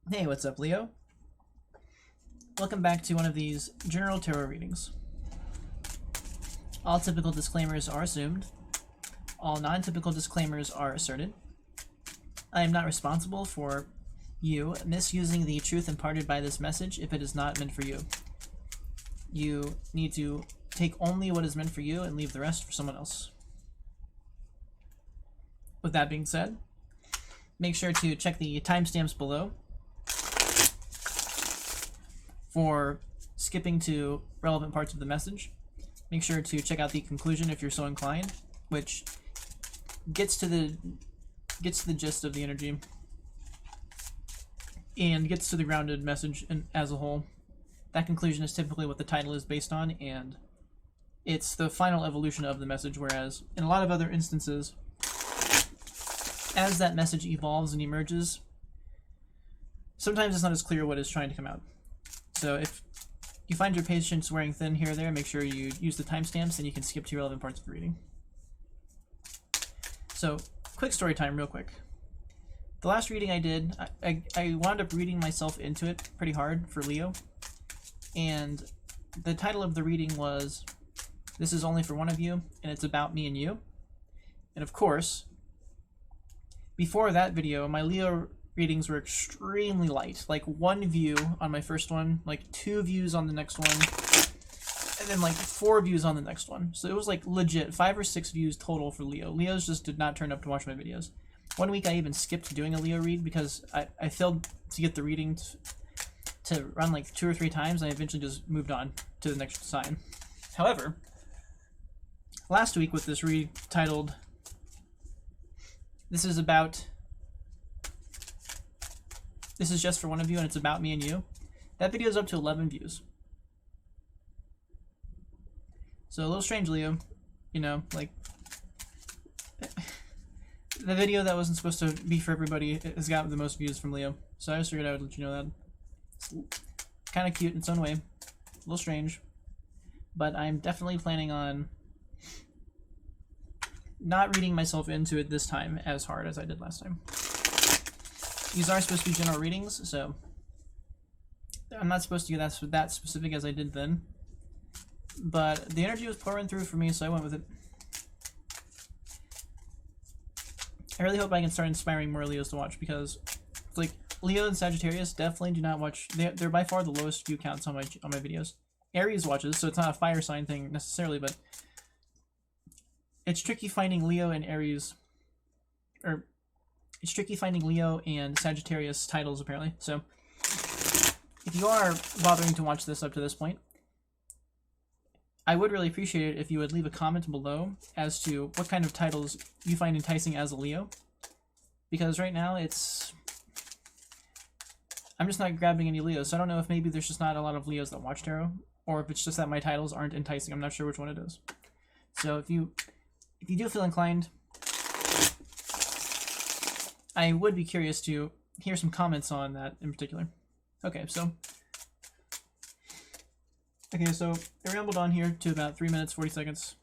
Hey, what's up, Leo? Welcome back to one of these general tarot readings. All typical disclaimers are assumed. All non-typical disclaimers are asserted. I am not responsible for you misusing the truth imparted by this message if it is not meant for you. You need to take only what is meant for you and leave the rest for someone else. With that being said, make sure to check the timestamps below for skipping to relevant parts of the message. Make sure to check out the conclusion if you're so inclined, which gets to the gist of the energy and gets to the grounded message as a whole. That conclusion is typically what the title is based on, and it's the final evolution of the message, whereas in a lot of other instances, as that message evolves and emerges, sometimes it's not as clear what is trying to come out. So if you find your patience wearing thin here or there, make sure you use the timestamps and you can skip to relevant parts of the reading. So, quick story time real quick. The last reading I did, I wound up reading myself into it pretty hard for Leo. And the title of the reading was, "This is only for one of you, and it's about me and you." And of course, before that video, my Leo readings were extremely light. Like 1 view on my first one, like 2 views on the next one, and then like 4 views on the next one. So it was like legit 5 or 6 views total for Leo. Leos just did not turn up to watch my videos. One week I even skipped doing a Leo read because I failed to get the reading to run like 2 or 3 times, and I eventually just moved on to the next sign. However, last week with this read titled, "This is just for one of you, and it's about me and you," that video is up to 11 views. So a little strange, Leo. You know, like, the video that wasn't supposed to be for everybody has got the most views from Leo. So I just figured I would let you know that. It's kind of cute in its own way. A little strange. But I'm definitely planning on not reading myself into it this time as hard as I did last time. These are supposed to be general readings, so I'm not supposed to get that specific as I did then. But the energy was pouring through for me, so I went with it. I really hope I can start inspiring more Leos to watch, because it's like Leo and Sagittarius definitely do not watch. They're by far the lowest view counts on my videos. Aries watches, so it's not a fire sign thing necessarily, but it's tricky finding Leo and Aries, or it's tricky finding Leo and Sagittarius titles, apparently. So, if you are bothering to watch this up to this point, I would really appreciate it if you would leave a comment below as to what kind of titles you find enticing as a Leo. Because right now, I'm just not grabbing any Leos, so I don't know if maybe there's just not a lot of Leos that watch tarot, or if it's just that my titles aren't enticing. I'm not sure which one it is. So if you do feel inclined, I would be curious to hear some comments on that in particular. Okay, so I rambled on here to about 3 minutes, 40 seconds.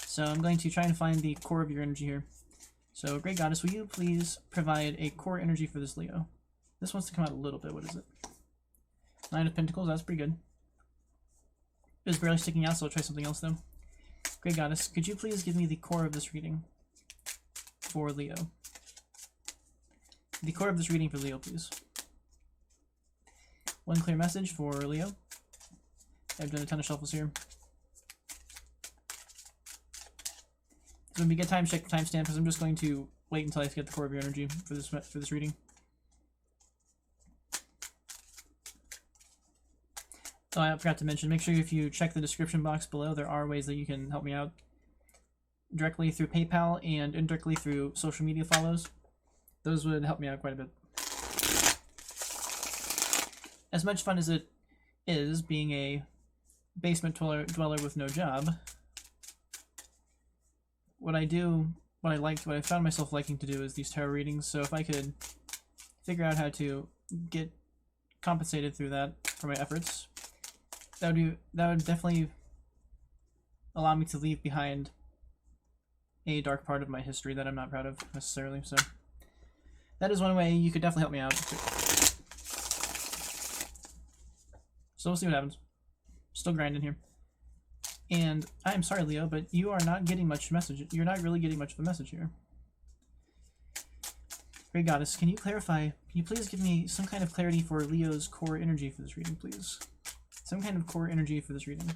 So I'm going to try and find the core of your energy here. So, Great Goddess, will you please provide a core energy for this Leo? This wants to come out a little bit. What is it? 9 of Pentacles, that's pretty good. It was barely sticking out, so I'll try something else though. Great Goddess, could you please give me the core of this reading for Leo? The core of this reading for Leo, please. One clear message for Leo. I've done a ton of shuffles here. When we get time, check the timestamp, because I'm just going to wait until I get the core of your energy for this reading. Oh, I forgot to mention, make sure if you check the description box below, there are ways that you can help me out directly through PayPal and indirectly through social media follows. Those would help me out quite a bit. As much fun as it is being a basement dweller with no job, what I found myself liking to do is these tarot readings. So if I could figure out how to get compensated through that for my efforts, that would definitely allow me to leave behind a dark part of my history that I'm not proud of necessarily. So that is one way you could definitely help me out. So we'll see what happens. Still grinding here. And I'm sorry, Leo, but you are not getting much message. You're not really getting much of a message here. Great Goddess, can you clarify? Can you please give me some kind of clarity for Leo's core energy for this reading, please? Some kind of core energy for this reading.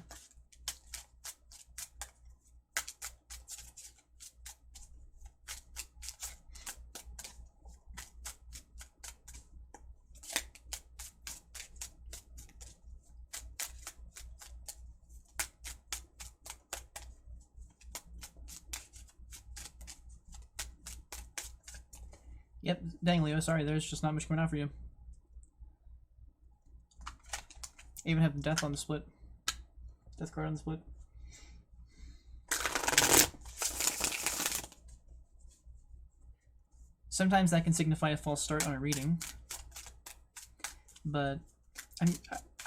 Yep, dang Leo, sorry, there's just not much going on for you. I even have death on the split. Death card on the split. Sometimes that can signify a false start on a reading. But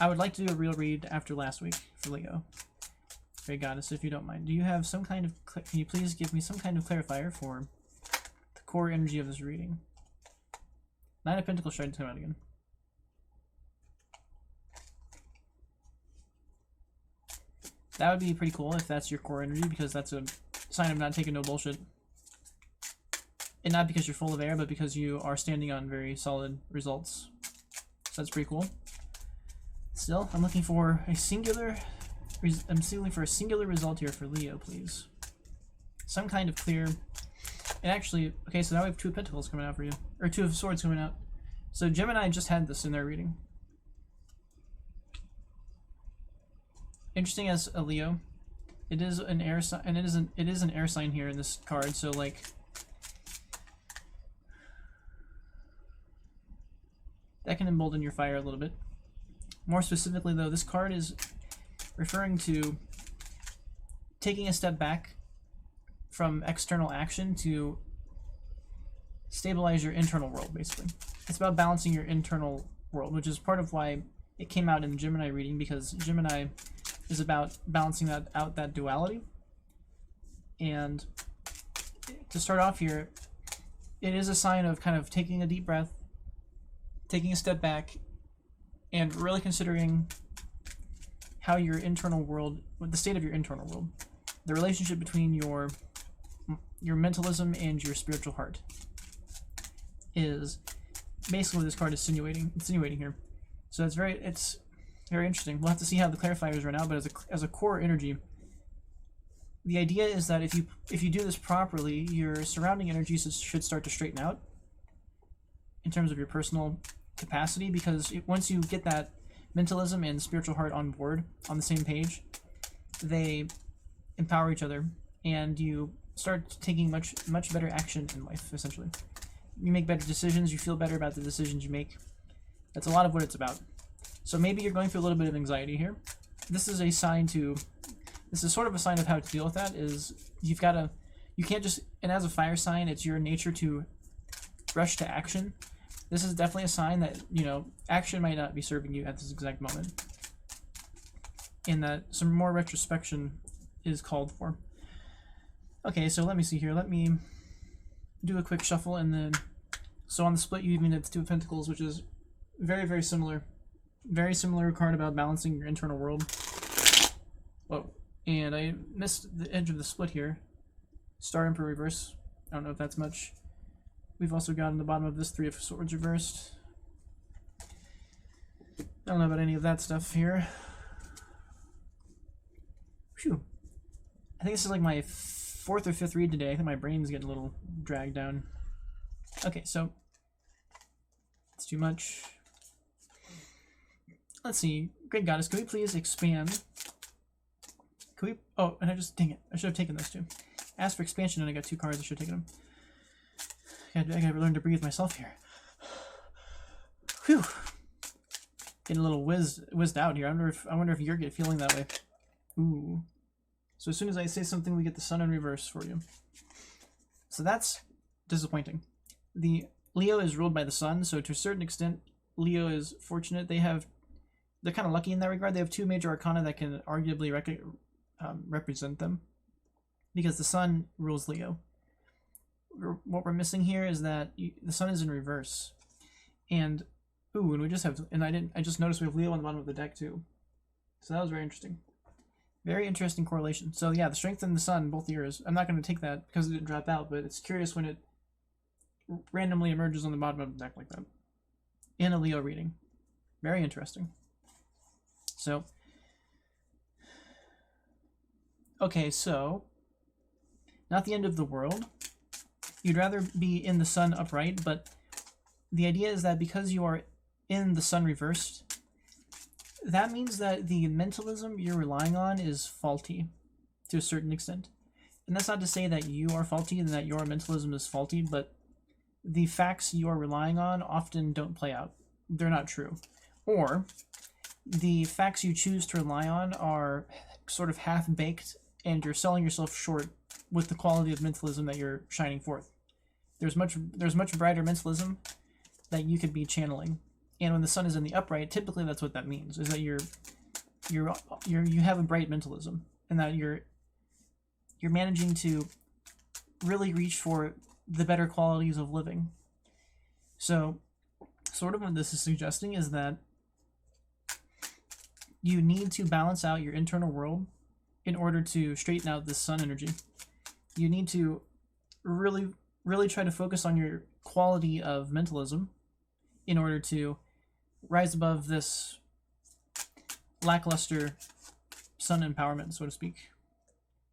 I would like to do a real read after last week for Leo. Great Goddess, if you don't mind. Do you have some kind of... Can you please give me some kind of clarifier for the core energy of this reading? Nine of Pentacles tried to come out again. That would be pretty cool if that's your core energy, because that's a sign of not taking no bullshit. And not because you're full of air, but because you are standing on very solid results. So that's pretty cool. Still, I'm looking for a singular... I'm looking for a singular result here for Leo, please. Some kind of clear... And actually, okay, so now we have two of Pentacles coming out for you. Or two of Swords coming out. So Gemini just had this in their reading. Interesting as a Leo. It is an air sign, and it is an air sign here in this card, so like... That can embolden your fire a little bit. More specifically though, this card is referring to taking a step back from external action to stabilize your internal world, basically. It's about balancing your internal world, which is part of why it came out in the Gemini reading, because Gemini is about balancing that duality. And to start off here, it is a sign of kind of taking a deep breath, taking a step back, and really considering how your internal world, the state of your internal world, the relationship between your mentalism and your spiritual heart is basically what this card is insinuating here. So it's very interesting. We'll have to see how the clarifiers run out, but as a core energy, the idea is that if you do this properly, your surrounding energies should start to straighten out in terms of your personal capacity, because once you get that mentalism and spiritual heart on board, on the same page, they empower each other, and you start taking much better action in life, essentially. You make better decisions, you feel better about the decisions you make. That's a lot of what it's about. So maybe you're going through a little bit of anxiety here. This is sort of a sign of how to deal with that, is you can't just, and as a fire sign, it's your nature to rush to action. This is definitely a sign that, action might not be serving you at this exact moment, and that some more retrospection is called for. Okay, so let me see here. Let me do a quick shuffle, and then, so on the split, you even have the Two of Pentacles, which is very, very similar. Very similar card about balancing your internal world. Whoa. And I missed the edge of the split here. Star Emperor reverse. I don't know if that's much. We've also got in the bottom of this Three of Swords reversed. I don't know about any of that stuff here. Phew. I think this is like my fourth or fifth read today. I think my brain's getting a little dragged down. Okay, so it's too much. Let's see. Great Goddess, can we please expand? Can we... Oh, and dang it. I should have taken those two. Asked for expansion and I got two cards. I should have taken them. I gotta learn to breathe myself here. Whew. Getting a little whizzed out here. I wonder if you're feeling that way. Ooh. So as soon as I say something, we get the Sun in reverse for you. So that's disappointing. The Leo is ruled by the Sun, so to a certain extent, Leo is fortunate. They're kind of lucky in that regard. They have two major arcana that can arguably represent them. because the sun rules Leo. What we're missing here is that the sun is in reverse, and ooh, and we just have, and I just noticed we have Leo on the bottom of the deck too, so that was very interesting. Very interesting correlation. So yeah, the strength and the sun, both years. I'm not going to take that because it didn't drop out, but it's curious when it randomly emerges on the bottom of the deck like that in a Leo reading. Very interesting. So okay, so not the end of the world. You'd rather be in the sun upright, but the idea is that because you are in the sun reversed, that means that the mentalism you're relying on is faulty to a certain extent. And that's not to say that you are faulty and that your mentalism is faulty, but the facts you are relying on often don't play out. They're not true. Or the facts you choose to rely on are sort of half-baked and you're selling yourself short with the quality of mentalism that you're shining forth. There's much brighter mentalism that you could be channeling, and when the sun is in the upright, typically that's what that means, is that you have a bright mentalism, and that you're managing to really reach for the better qualities of living. So, sort of what this is suggesting is that you need to balance out your internal world in order to straighten out this sun energy. You need to really try to focus on your quality of mentalism in order to rise above this lackluster sun empowerment, so to speak.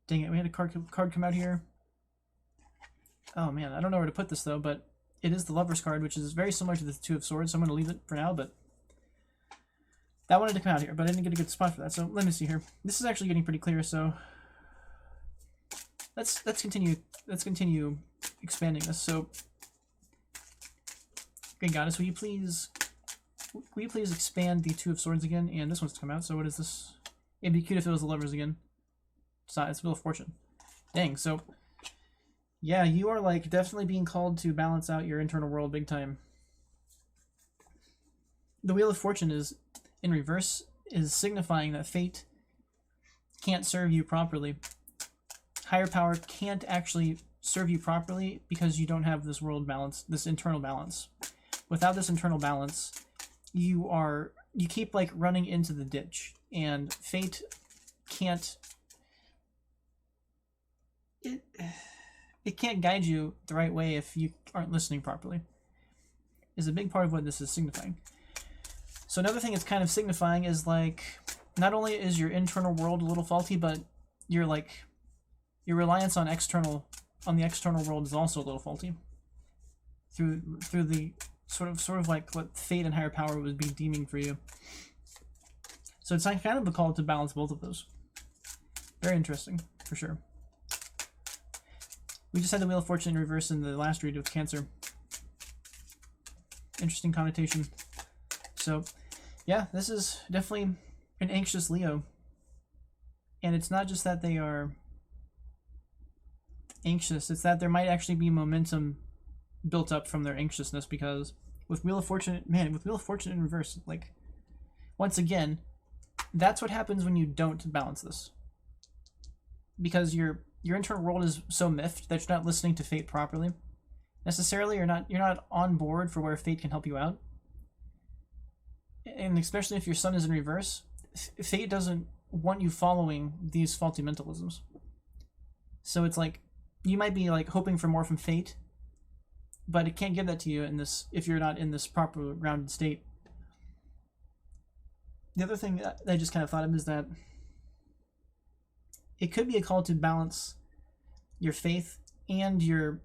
Dang it, we had a card come out here. Oh man, I don't know where to put this though, but it is the Lover's card, which is very similar to the Two of Swords, so I'm going to leave it for now, but that wanted to come out here, but I didn't get a good spot for that, so let me see here. This is actually getting pretty clear, so let's continue expanding this. So, Great Goddess, will you please expand the Two of Swords again? And this one's to come out. So what is this? It'd be cute if it was the Lovers again. It's not. It's Wheel of Fortune. Dang. So, yeah, you are like definitely being called to balance out your internal world big time. The Wheel of Fortune is in reverse, is signifying that fate can't serve you properly. Higher power can't actually serve you properly because you don't have this world balance, this internal balance. Without this internal balance, you keep like running into the ditch, and fate can't it can't guide you the right way if you aren't listening properly. Is a big part of what this is signifying. So another thing it's kind of signifying is like not only is your internal world a little faulty, but your reliance on the external world is also a little faulty. Through the sort of like what fate and higher power would be deeming for you. So it's like kind of a call to balance both of those. Very interesting, for sure. We just had the Wheel of Fortune in reverse in the last read with Cancer. Interesting connotation. So, yeah, this is definitely an anxious Leo. And it's not just that they are anxious, it's that there might actually be momentum built up from their anxiousness, because with Wheel of Fortune, with Wheel of Fortune in reverse, like, once again, that's what happens when you don't balance this. Because your internal world is so miffed that you're not listening to fate properly. Necessarily, you're not on board for where fate can help you out. And especially if your sun is in reverse, fate doesn't want you following these faulty mentalisms. So it's like, you might be like hoping for more from fate, but it can't give that to you in this if you're not in this proper grounded state. The other thing that I just kind of thought of is that it could be a call to balance your faith and your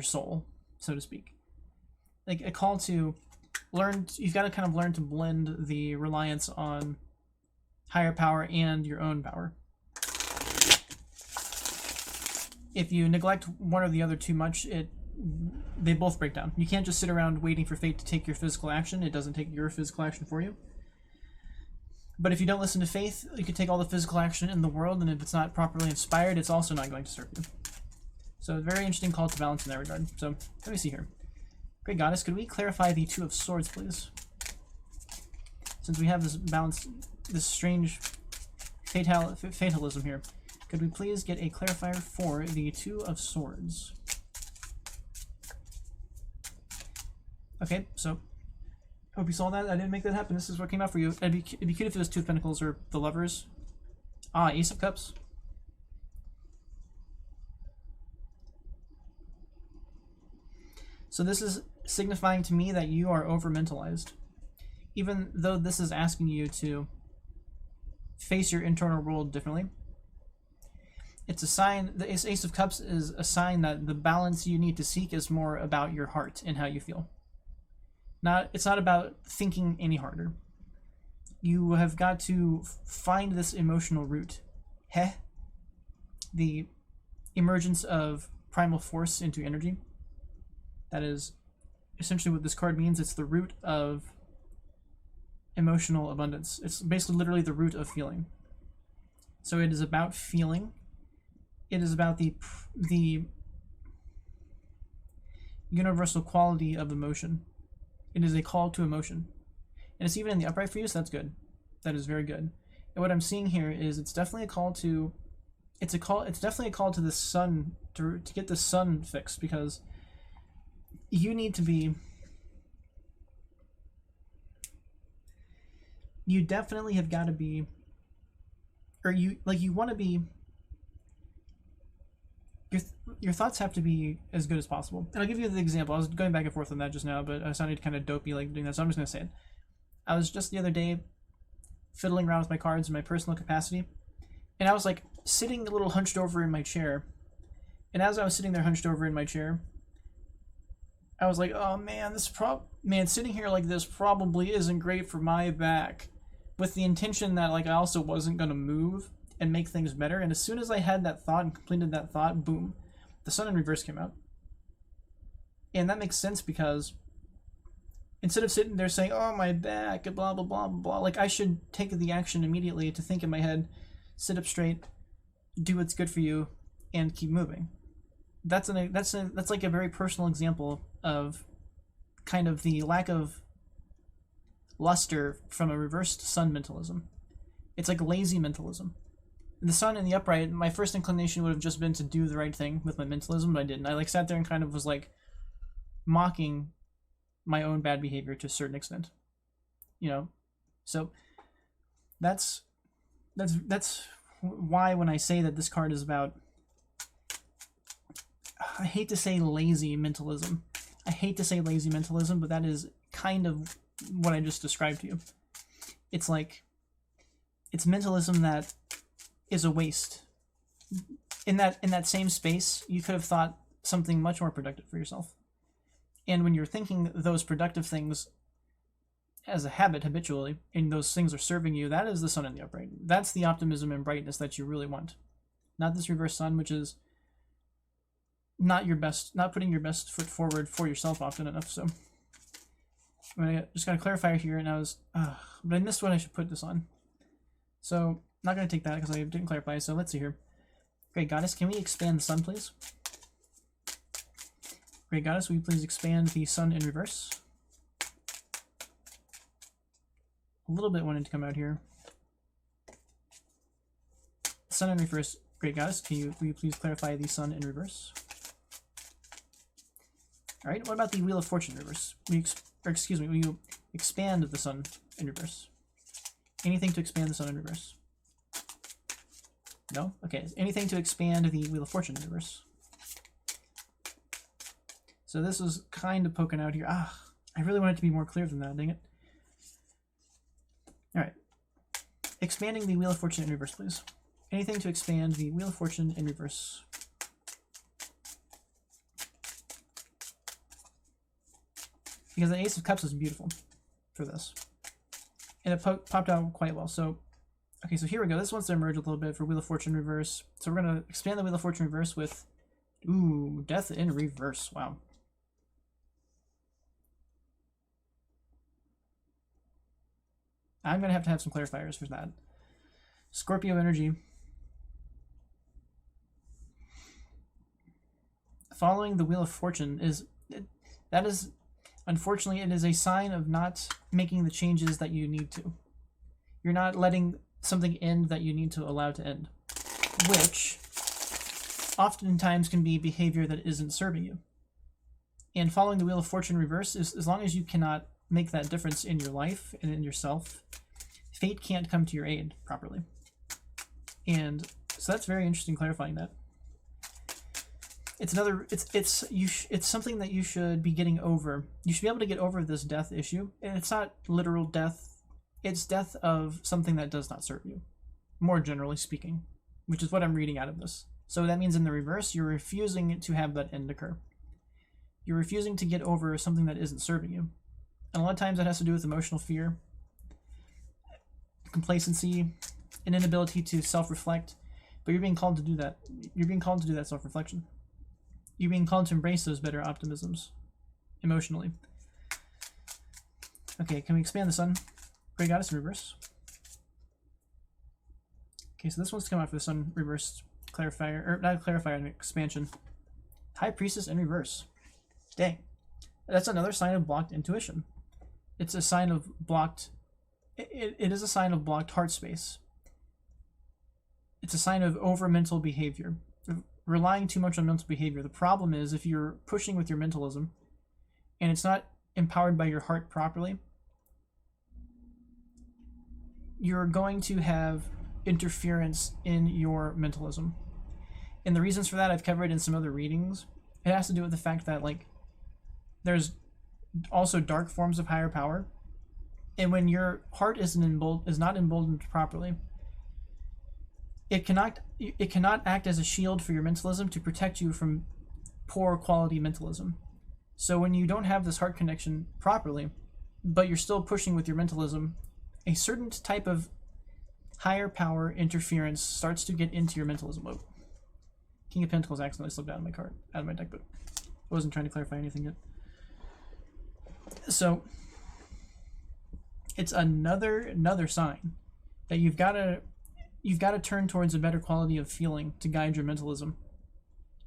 soul, so to speak. Like a call to learn, you've got to kind of learn to blend the reliance on higher power and your own power. If you neglect one or the other too much, they both break down. You can't just sit around waiting for fate to take your physical action. It doesn't take your physical action for you. But if you don't listen to faith, you can take all the physical action in the world, and if it's not properly inspired, it's also not going to serve you. So, very interesting call to balance in that regard. So, let me see here. Great Goddess, could we clarify the Two of Swords, please? Since we have this balance, this strange fatalism here. Could we please get a clarifier for the Two of Swords? Okay, so hope you saw that. I didn't make that happen. This is what came out for you. It'd be cute if it was Two of Pentacles or the Lovers. Ah, Ace of Cups. So this is signifying to me that you are over-mentalized. Even though this is asking you to face your internal world differently. It's a sign, the Ace of Cups is a sign that the balance you need to seek is more about your heart and how you feel. It's not about thinking any harder. You have got to find this emotional root. The emergence of primal force into energy. That is essentially what this card means. It's the root of emotional abundance. It's basically literally the root of feeling. So it is about feeling. It is about the universal quality of emotion. It is a call to emotion. And it's even in the upright for you, so that's good. That is very good. And what I'm seeing here is it's definitely a call to it's definitely a call to the sun, to get the sun fixed, because you need to be, you definitely have got to be, or you want to be, your thoughts have to be as good as possible. And I'll give you the example. I was going back and forth on that just now, but I sounded kind of dopey like doing that, so I'm just going to say it. I was just the other day fiddling around with my cards in my personal capacity, and I was like sitting a little hunched over in my chair, and as I was sitting there hunched over in my chair, I was like, oh man, sitting here like this probably isn't great for my back, with the intention that like I also wasn't going to move and make things better. And as soon as I had that thought and completed that thought, boom, the Sun in reverse came out. And that makes sense, because instead of sitting there saying, oh, my back, blah, blah, blah, blah, like I should take the action immediately to think in my head, sit up straight, do what's good for you, and keep moving. That's like a very personal example of kind of the lack of luster from a reversed Sun mentalism. It's like lazy mentalism. The Sun in the upright, my first inclination would have just been to do the right thing with my mentalism, but I didn't. I like sat there and kind of was like mocking my own bad behavior to a certain extent, you know. So that's why when I say that this card is about, I hate to say lazy mentalism. I hate to say lazy mentalism, but that is kind of what I just described to you. It's like, it's mentalism that is a waste. In that same space, you could have thought something much more productive for yourself. And when you're thinking those productive things as a habit habitually, and those things are serving you, that is the Sun in the upright. That's the optimism and brightness that you really want. Not this reverse Sun, which is not putting your best foot forward for yourself often enough. So I just got a clarifier here, and but I missed what I should put this on. So not going to take that because I didn't clarify. So let's see here. Great Goddess, can we expand the Sun, please? Great Goddess, will you please expand the Sun in reverse? A little bit wanted to come out here. Sun in reverse. Great Goddess, will you please clarify the Sun in reverse? All right, what about the Wheel of Fortune in reverse? Will you expand the Sun in reverse? Anything to expand the Sun in reverse? No? Okay, anything to expand the Wheel of Fortune in reverse? So this is kind of poking out here. I really want it to be more clear than that, dang it. All right. Expanding the Wheel of Fortune in reverse, please. Anything to expand the Wheel of Fortune in reverse? Because the Ace of Cups is beautiful for this. And it popped out quite well. So, okay, so here we go. This wants to emerge a little bit for Wheel of Fortune reverse. So we're going to expand the Wheel of Fortune reverse with, Death in reverse. Wow. I'm going to have some clarifiers for that. Scorpio energy. Following the Wheel of Fortune unfortunately, it is a sign of not making the changes that you need to. You're not letting something end that you need to allow to end, which oftentimes can be behavior that isn't serving you. And following the Wheel of Fortune reverse is, as long as you cannot make that difference in your life and in yourself, fate can't come to your aid properly. And so that's very interesting, clarifying that. It's another, it's something that you should be getting over. You should be able to get over this death issue. And it's not literal death. It's death of something that does not serve you, more generally speaking, which is what I'm reading out of this. So that means in the reverse, you're refusing to have that end occur. You're refusing to get over something that isn't serving you. And a lot of times that has to do with emotional fear, complacency, an inability to self-reflect. But you're being called to do that. You're being called to do that self-reflection. You're being called to embrace those better optimisms emotionally. Okay, can we expand the Sun? Great Goddess in reverse. Okay, so this one's come out for the Sun reversed clarifier, or not clarifier, an expansion. High Priestess in reverse. Dang. That's another sign of blocked intuition. It's a sign of blocked, it is a sign of blocked heart space. It's a sign of over mental behavior, relying too much on mental behavior. The problem is if you're pushing with your mentalism and it's not empowered by your heart properly, you're going to have interference in your mentalism. And the reasons for that I've covered in some other readings. It has to do with the fact that, like, there's also dark forms of higher power, and when your heart is not emboldened properly, it cannot act as a shield for your mentalism to protect you from poor quality mentalism. So when you don't have this heart connection properly, but you're still pushing with your mentalism, a certain type of higher power interference starts to get into your mentalism. Oh, King of Pentacles accidentally slipped out of my card, out of my deck, but I wasn't trying to clarify anything yet. So it's another sign that you've got to turn towards a better quality of feeling to guide your mentalism.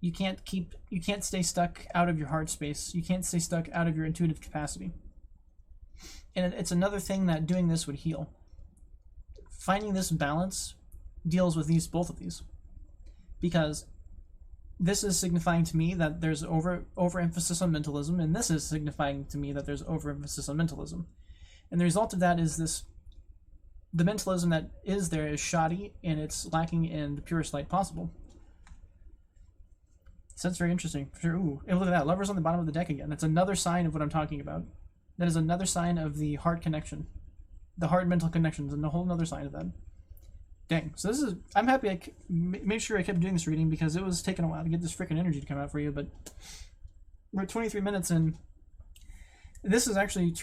You can't stay stuck out of your heart space. You can't stay stuck out of your intuitive capacity. And it's another thing that doing this would heal. Finding this balance deals with both of these, because this is signifying to me that there's overemphasis on mentalism, and this is signifying to me that there's overemphasis on mentalism. And the result of that is the mentalism that is there is shoddy, and it's lacking in the purest light possible. So that's very interesting. For sure. Ooh, and look at that. Lovers on the bottom of the deck again. That's another sign of what I'm talking about. That is another sign of the heart connection. The heart-mental connections, and a whole other sign of that. Dang. So this is... I'm happy I made sure I kept doing this reading, because it was taking a while to get this freaking energy to come out for you, but we're at 23 minutes, and this is actually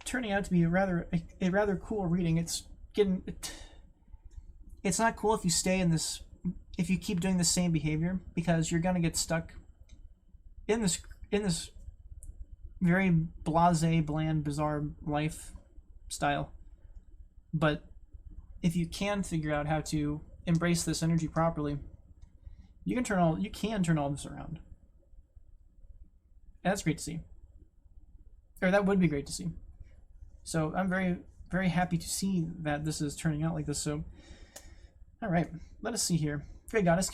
turning out to be a rather cool reading. It's not cool if you stay in this... if you keep doing the same behavior, because you're going to get stuck in this very blasé, bland, bizarre lifestyle. But if you can figure out how to embrace this energy properly, you can turn all this around. And that's great to see. Or that would be great to see. So I'm very, very happy to see that this is turning out like this. So, all right, let us see here. Great Goddess,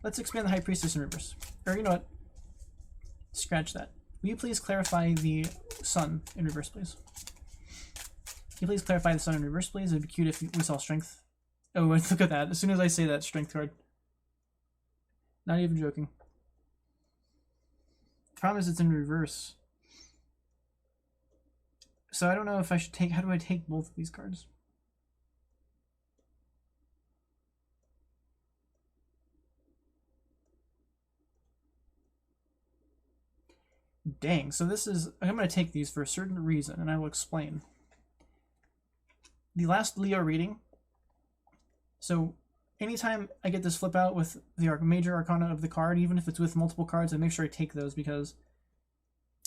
let's expand the High Priestess in reverse. Or you know what? Scratch that. Will you please clarify the Sun in reverse, please? Can you please clarify the Sun in reverse, please? It'd be cute if we saw strength. Oh, look at that. As soon as I say that, strength card. Not even joking. Promise it's in reverse. So I don't know if I should take... How do I take both of these cards? Dang, so this is... I'm going to take these for a certain reason, and I will explain. The last Leo reading, so anytime I get this flip out with the major arcana of the card, even if it's with multiple cards, I make sure I take those, because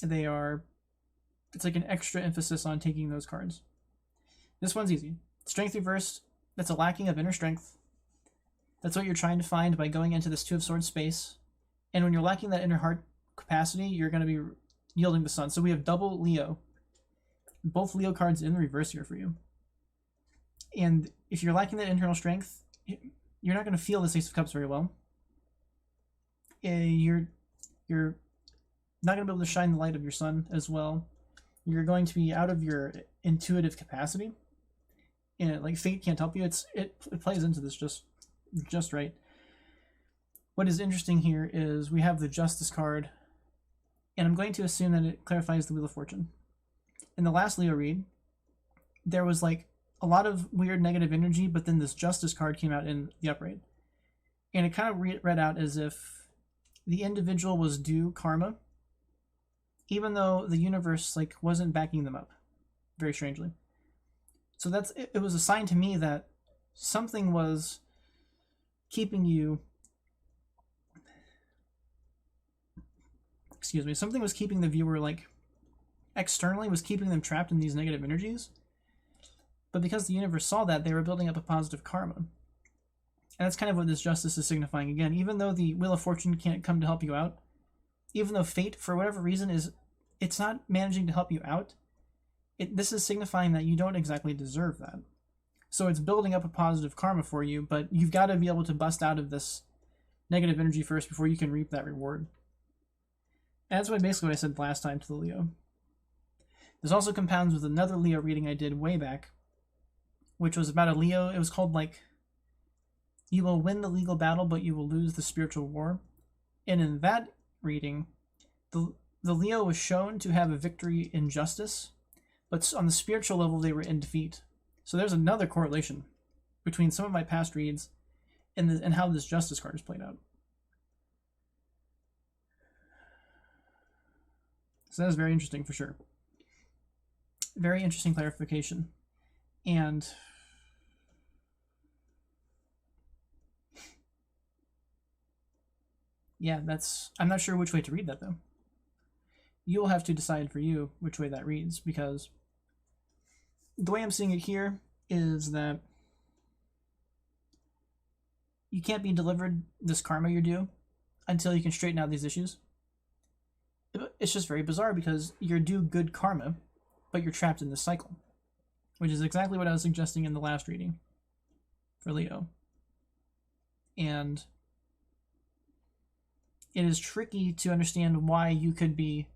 they are... It's like an extra emphasis on taking those cards. This one's easy. Strength reversed, that's a lacking of inner strength. That's what you're trying to find by going into this Two of Swords space. And when you're lacking that inner heart capacity, you're going to be yielding the Sun. So we have double Leo. Both Leo cards in the reverse here for you. And if you're lacking that internal strength, you're not going to feel this Ace of Cups very well. You're not going to be able to shine the light of your sun as well. You're going to be out of your intuitive capacity. And like fate can't help you. It plays into this just right. What is interesting here is we have the Justice card, and I'm going to assume that it clarifies the Wheel of Fortune. In the last Leo read, there was like a lot of weird negative energy, but then this Justice card came out in the upright. And it kind of read out as if the individual was due karma, even though the universe like wasn't backing them up, very strangely. So it was a sign to me that something was keeping you, something was keeping the viewer like externally, was keeping them trapped in these negative energies. But because the universe saw that, they were building up a positive karma. And that's kind of what this Justice is signifying again. Even though the Wheel of Fortune can't come to help you out, even though fate, for whatever reason, it's not managing to help you out, this is signifying that you don't exactly deserve that. So it's building up a positive karma for you, but you've got to be able to bust out of this negative energy first before you can reap that reward. And that's basically what I said last time to the Leo. This also compounds with another Leo reading I did way back, which was about a Leo. It was called like, you will win the legal battle, but you will lose the spiritual war. And in that reading, the Leo was shown to have a victory in justice, but on the spiritual level, they were in defeat. So there's another correlation between some of my past reads and how this Justice card is played out. So that is very interesting for sure. Very interesting clarification. And yeah, I'm not sure which way to read that though. You'll have to decide for you which way that reads, because the way I'm seeing it here is that you can't be delivered this karma you're due until you can straighten out these issues. It's just very bizarre because you're due good karma, but you're trapped in this cycle, which is exactly what I was suggesting in the last reading for Leo. And it is tricky to understand why you could be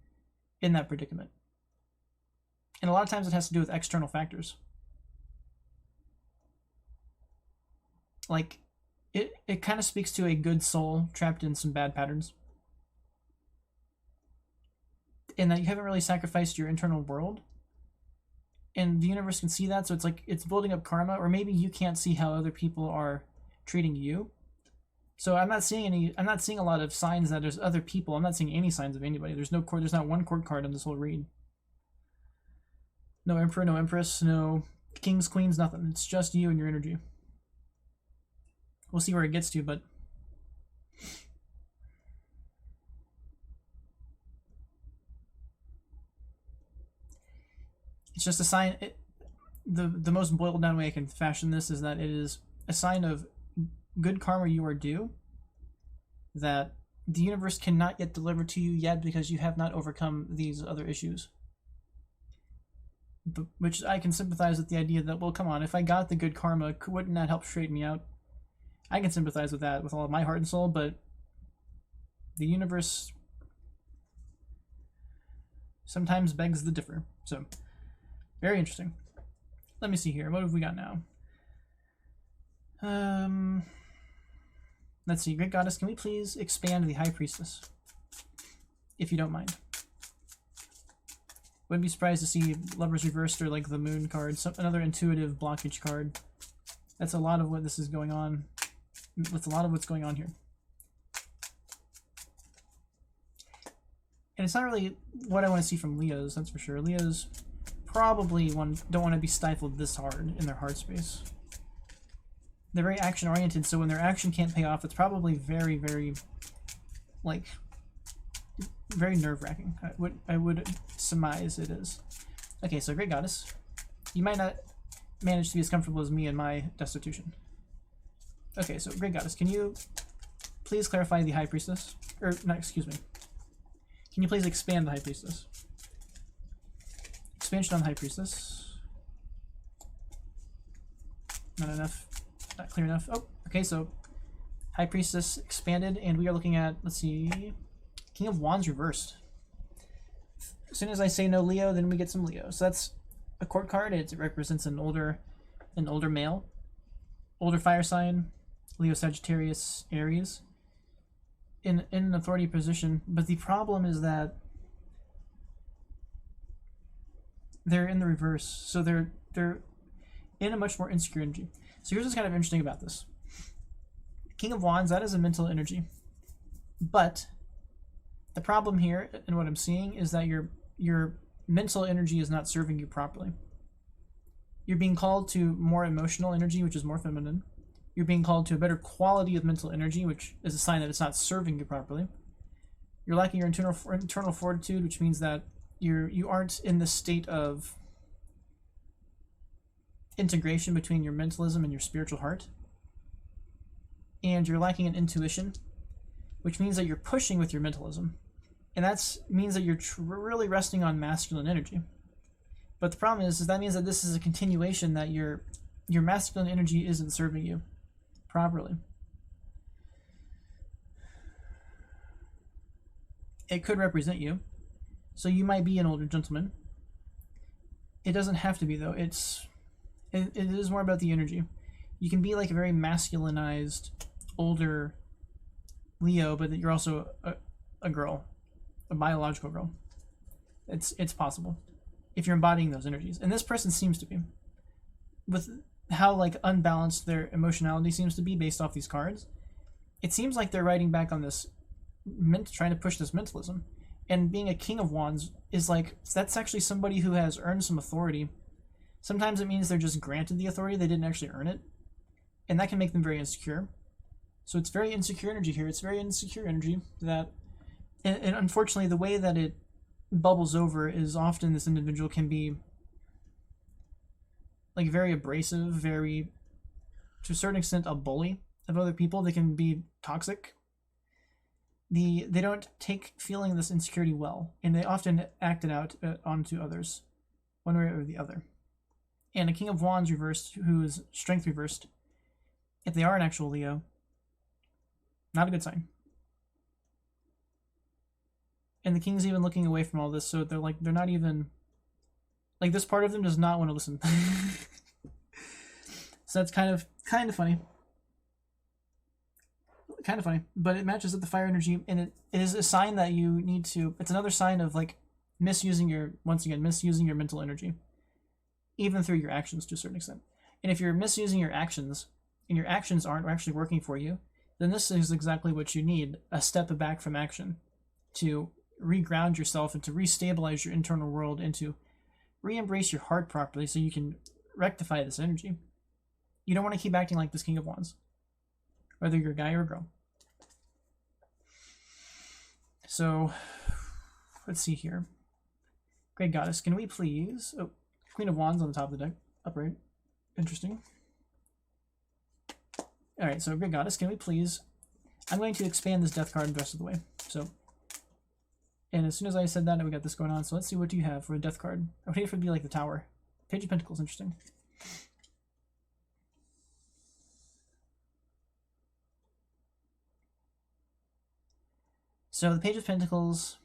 in that predicament. And a lot of times it has to do with external factors. Like, it kind of speaks to a good soul trapped in some bad patterns. In that you haven't really sacrificed your internal world. And the universe can see that, so it's like it's building up karma, or maybe you can't see how other people are treating you. So I'm not seeing a lot of signs that there's other people. I'm not seeing any signs of anybody. There's not one court card in this whole read. No Emperor, no Empress, no Kings, Queens, nothing. It's just you and your energy. We'll see where it gets to, but it's just a sign. The most boiled down way I can fashion this is that it is a sign of good karma you are due, that the universe cannot yet deliver to you yet because you have not overcome these other issues. But, which I can sympathize with the idea that, well, come on, if I got the good karma, wouldn't that help straighten me out? I can sympathize with that with all of my heart and soul, but the universe sometimes begs the differ. So, very interesting. Let me see here. What have we got now? Let's see. Great Goddess, can we please expand the High Priestess? If you don't mind. Wouldn't be surprised to see Lovers Reversed or like the Moon card. Another intuitive blockage card. That's a lot of what this is going on. That's a lot of what's going on here. And it's not really what I want to see from Leos, that's for sure. Leos probably don't want to be stifled this hard in their heart space. They're very action-oriented, so when their action can't pay off, it's probably very, very, like, very nerve-wracking. I would surmise it is. Okay, so Great Goddess. You might not manage to be as comfortable as me in my destitution. Okay, so Great Goddess, can you please clarify the High Priestess? Or, not, excuse me. Can you please expand the High Priestess? Expansion on the High Priestess. Not enough. Not clear enough. Oh, okay, so High Priestess expanded, and we are looking at, let's see, King of Wands reversed. As soon as I say no Leo, then we get some Leo. So that's a court card. It represents an older male, older fire sign, Leo, Sagittarius, Aries, in an authority position. But the problem is that they're in the reverse, so they're in a much more insecure energy. So here's what's kind of interesting about this. King of Wands, that is a mental energy. But the problem here, and what I'm seeing, is that your mental energy is not serving you properly. You're being called to more emotional energy, which is more feminine. You're being called to a better quality of mental energy, which is a sign that it's not serving you properly. You're lacking your internal fortitude, which means that you aren't in the state of integration between your mentalism and your spiritual heart. And you're lacking an intuition, which means that you're pushing with your mentalism. And that means that you're really resting on masculine energy. But the problem is that means that this is a continuation, that your masculine energy isn't serving you properly. It could represent you. So you might be an older gentleman. It doesn't have to be, though. It is more about the energy. You can be like a very masculinized, older Leo, but that you're also a girl, a biological girl. It's possible if you're embodying those energies. And this person seems to be. With how like unbalanced their emotionality seems to be based off these cards, it seems like they're riding back on this, trying to push this mentalism. And being a King of Wands is like, that's actually somebody who has earned some authority. Sometimes it means they're just granted the authority, they didn't actually earn it. And that can make them very insecure. So it's very insecure energy here. It's very insecure energy that, and unfortunately the way that it bubbles over is often this individual can be like very abrasive, very, to a certain extent, a bully of other people. They can be toxic. They don't take feeling this insecurity well, and they often act it out onto others, one way or the other. And a King of Wands reversed, who is Strength reversed, if they are an actual Leo, not a good sign. And the King's even looking away from all this, so they're not even, like, this part of them does not want to listen. So that's kind of funny. Kind of funny, but it matches up the fire energy, and it is a sign that you need to, it's another sign of like misusing your mental energy, even through your actions to a certain extent. And if you're misusing your actions, and your actions aren't actually working for you, then this is exactly what you need, a step back from action, to reground yourself and to restabilize your internal world and to re-embrace your heart properly so you can rectify this energy. You don't want to keep acting like this King of Wands, whether you're a guy or a girl. So, let's see here. Great Goddess, can we please... Oh, Queen of Wands on the top of the deck. Upright. Interesting. Alright, so Great Goddess, can we please... I'm going to expand this death card the rest of the way. So, and as soon as I said that, we got this going on. So let's see, what do you have for a death card? I would hate for it to be like the Tower. Page of Pentacles, interesting. So the Page of Pentacles...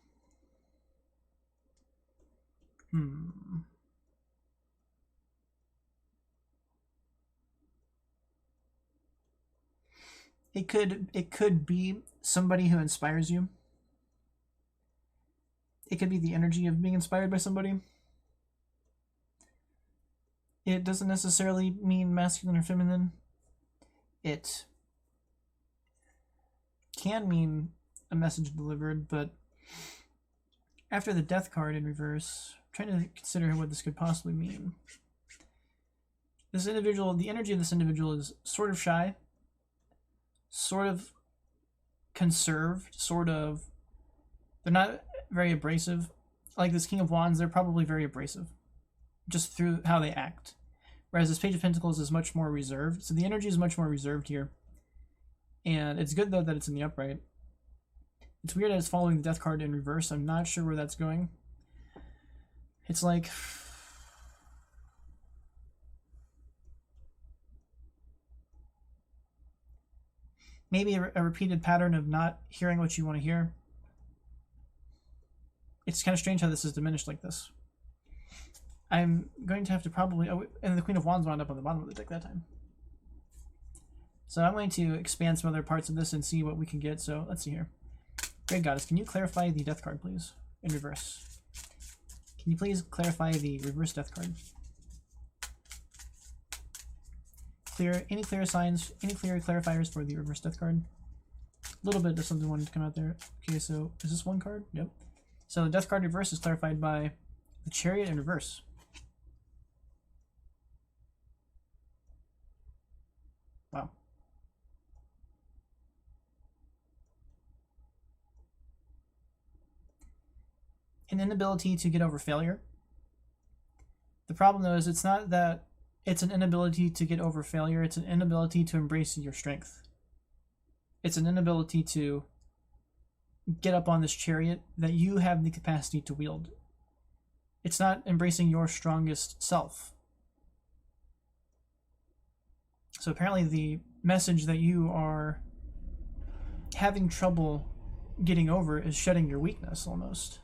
It could be somebody who inspires you. It could be the energy of being inspired by somebody. It doesn't necessarily mean masculine or feminine. It can mean a message delivered, but after the Death card in reverse, I'm trying to consider what this could possibly mean. This individual, the energy of this individual is sort of shy, sort of conserved, sort of, they're not very abrasive. Like this King of Wands, they're probably very abrasive, just through how they act. Whereas this Page of Pentacles is much more reserved. So the energy is much more reserved here. And it's good, though, that it's in the upright. It's weird that it's following the Death card in reverse. I'm not sure where that's going. It's like... maybe a repeated pattern of not hearing what you want to hear. It's kind of strange how this is diminished like this. I'm going to have to probably... Oh, and the Queen of Wands wound up on the bottom of the deck that time. So I'm going to expand some other parts of this and see what we can get. So let's see here. Great Goddess, can you clarify the Death card, please? In reverse. Can you please clarify the reverse Death card? Any clear signs, any clear clarifiers for the reverse Death card? A little bit of something wanted to come out there. Okay, so is this one card? Yep. So the Death card reverse is clarified by the Chariot in reverse. Wow. An inability to get over failure. The problem, though, is it's not that it's an inability to get over failure. It's an inability to embrace your strength. It's an inability to get up on this chariot that you have the capacity to wield. It's not embracing your strongest self. So apparently the message that you are having trouble getting over is shedding your weakness almost.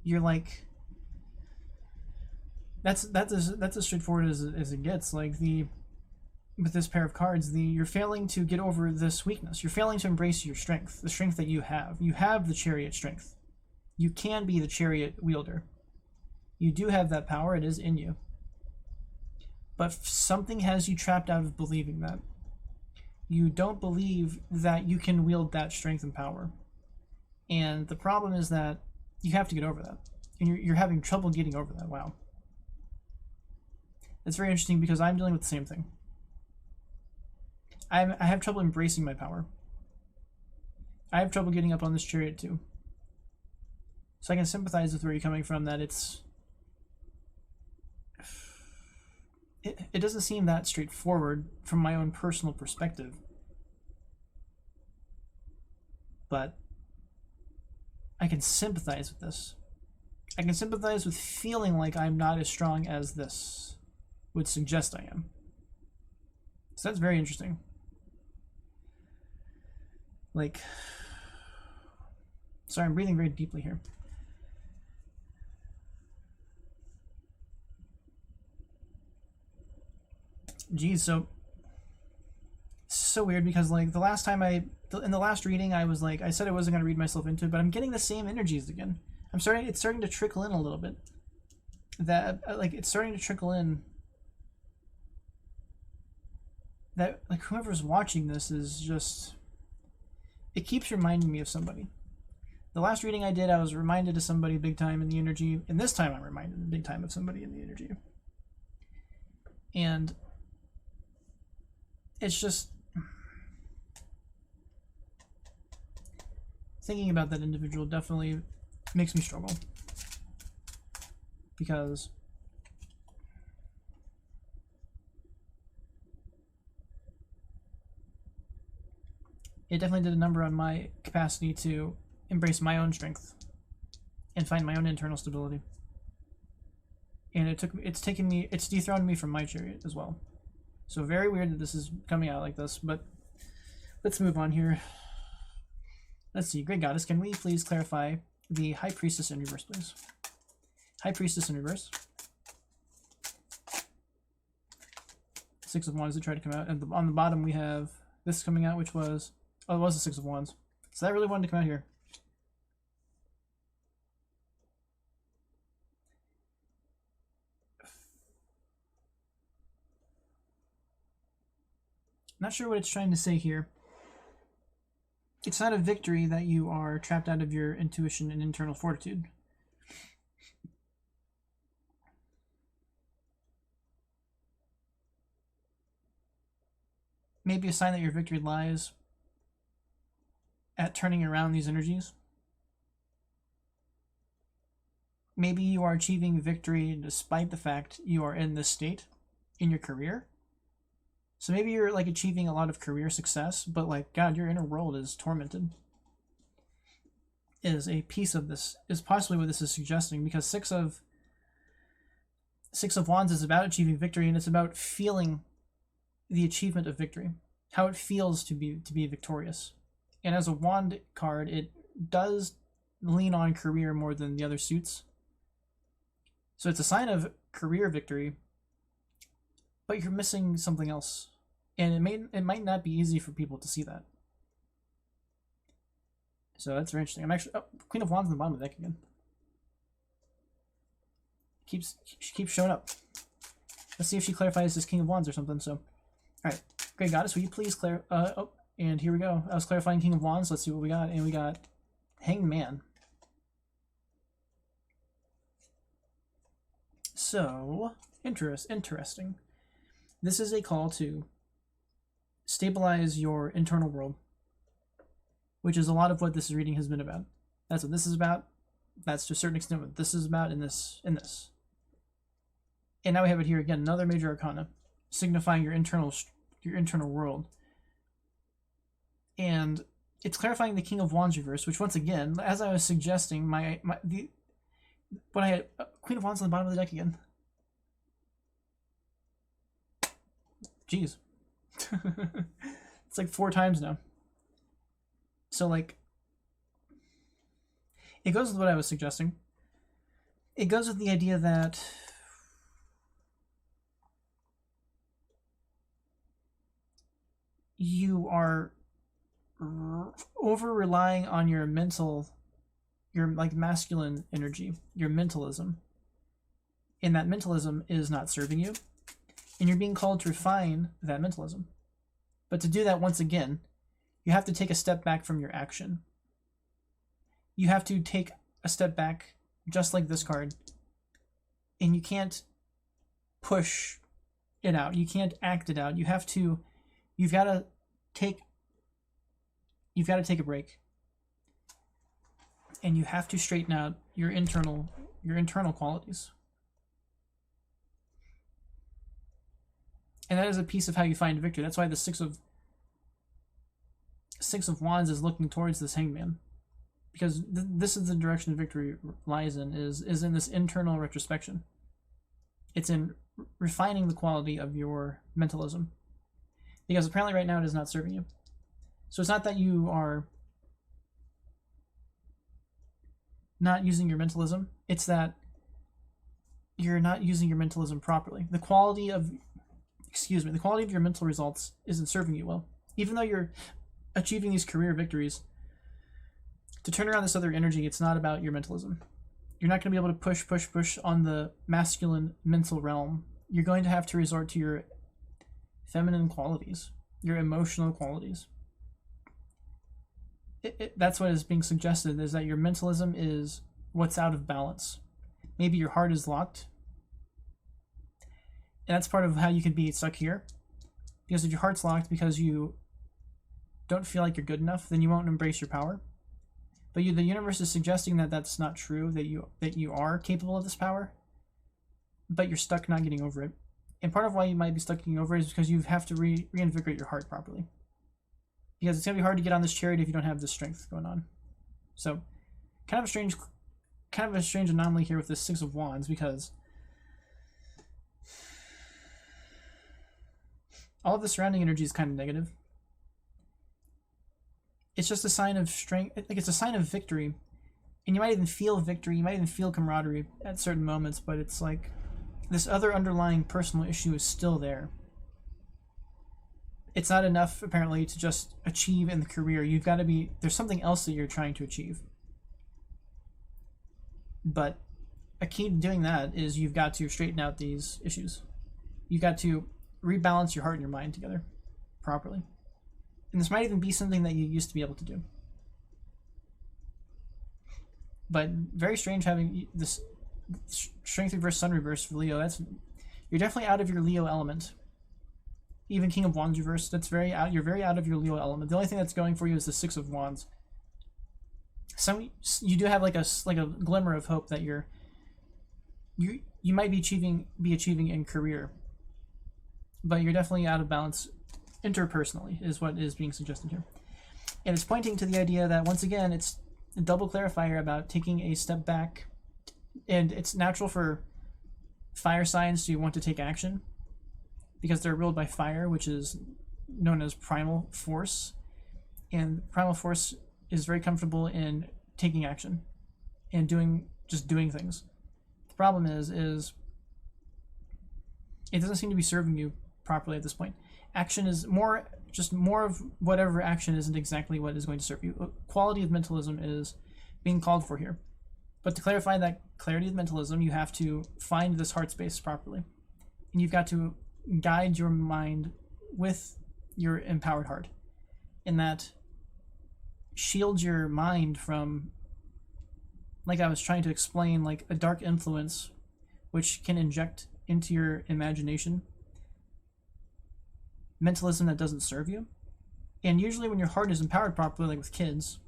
You're like, that's as straightforward as it gets. Like with this pair of cards, you're failing to get over this weakness. You're failing to embrace your strength, the strength that you have. You have the chariot strength. You can be the chariot wielder. You do have that power. It is in you. But something has you trapped out of believing that. You don't believe that you can wield that strength and power. And the problem is that you have to get over that. And you're having trouble getting over that. Wow. It's very interesting because I'm dealing with the same thing. I have trouble embracing my power. I have trouble getting up on this chariot too. So I can sympathize with where you're coming from, that it doesn't seem that straightforward from my own personal perspective. But I can sympathize with this. I can sympathize with feeling like I'm not as strong as this would suggest I am. So that's very interesting. Like, sorry, I'm breathing very deeply here. Geez, so weird because like the last time in the last reading I was like, I said I wasn't going to read myself into it, but I'm getting the same energies again. It's starting to trickle in a little bit. That like it's starting to trickle in that like whoever's watching this is just, it keeps reminding me of somebody. The last reading I did, I was reminded of somebody big time in the energy, and this time I'm reminded big time of somebody in the energy. And it's just thinking about that individual definitely makes me struggle, because it definitely did a number on my capacity to embrace my own strength and find my own internal stability. And it's dethroned me from my chariot as well. So very weird that this is coming out like this, but let's move on here. Let's see. Great Goddess, can we please clarify the High Priestess in reverse, please? High Priestess in reverse. Six of Wands to try to come out. And on the bottom we have this coming out, which was... Oh, it was the Six of Wands. So that really wanted to come out here. Not sure what it's trying to say here. It's not a victory that you are trapped out of your intuition and internal fortitude. Maybe a sign that your victory lies at turning around these energies. Maybe you are achieving victory despite the fact you are in this state in your career. So maybe you're like achieving a lot of career success, but like, God, your inner world is tormented. Is a piece of this, is possibly what this is suggesting, because Six of Six of Wands is about achieving victory, and it's about feeling the achievement of victory, how it feels to be victorious. And as a wand card, it does lean on career more than the other suits. So it's a sign of career victory, but you're missing something else. And it might not be easy for people to see that. So that's very interesting. I'm actually Queen of Wands in the bottom of the deck again. She keeps showing up. Let's see if she clarifies this King of Wands or something. So, all right, Great Goddess, will you please oh, and here we go. I was clarifying King of Wands. Let's see what we got, and we got Hanged Man. So interesting. This is a call to stabilize your internal world, which is a lot of what this reading has been about. That's what this is about. That's to a certain extent what this is about in this. And now we have it here again, another major arcana, signifying your internal world. And it's clarifying the King of Wands reverse, which once again, as I was suggesting, when I had Queen of Wands on the bottom of the deck again. Jeez. It's like 4 times now. So like, it goes with what I was suggesting. It goes with the idea that you are over relying on your like masculine energy, your mentalism. And that mentalism is not serving you. And you're being called to refine that mentalism. But to do that, once again, you have to take a step back from your action. You have to take a step back, just like this card. And you can't push it out. You can't act it out. You've got to take a break. And you have to straighten out your internal qualities. And that is a piece of how you find victory. That's why the Six of Wands is looking towards this Hangman, because this is the direction victory lies in. Is in this internal retrospection. It's in refining the quality of your mentalism, because apparently right now it is not serving you. So it's not that you are not using your mentalism, it's that you're not using your mentalism properly. The quality of your mental results isn't serving you well. Even though you're achieving these career victories, to turn around this other energy, it's not about your mentalism. You're not going to be able to push on the masculine mental realm. You're going to have to resort to your feminine qualities, your emotional qualities. That's what is being suggested, is that your mentalism is what's out of balance. Maybe your heart is locked. And that's part of how you can be stuck here. Because if your heart's locked because you don't feel like you're good enough, then you won't embrace your power. But the universe is suggesting that that's not true, that you are capable of this power, but you're stuck not getting over it. And part of why you might be stuck getting over it is because you have to reinvigorate your heart properly. Because it's going to be hard to get on this chariot if you don't have this strength going on. So, kind of a strange anomaly here with this Six of Wands, because all of the surrounding energy is kind of negative. It's just a sign of strength, like it's a sign of victory. And you might even feel victory, you might even feel camaraderie at certain moments, but it's like this other underlying personal issue is still there. It's not enough, apparently, to just achieve in the career. There's something else that you're trying to achieve. But a key to doing that is you've got to straighten out these issues. You've got to rebalance your heart and your mind together properly. And this might even be something that you used to be able to do. But very strange having this Strength Reverse, Sun Reverse for Leo. You're definitely out of your Leo element. Even King of Wands Reverse, you're very out of your Leo element. The only thing that's going for you is the Six of Wands. You do have like a glimmer of hope that you might be achieving in career, but you're definitely out of balance interpersonally, is what is being suggested here. And it's pointing to the idea that, once again, it's a double clarifier about taking a step back. And it's natural for fire signs to want to take action because they're ruled by fire, which is known as primal force. And primal force is very comfortable in taking action and just doing things. The problem is it doesn't seem to be serving you properly at this point. Action is more of whatever action isn't exactly what is going to serve you. Quality of mentalism is being called for here. But to clarify that clarity of mentalism, you have to find this heart space properly. And you've got to guide your mind with your empowered heart. And that shields your mind from, like I was trying to explain, like a dark influence which can inject into your imagination mentalism that doesn't serve you. And usually when your heart is empowered properly, like with kids,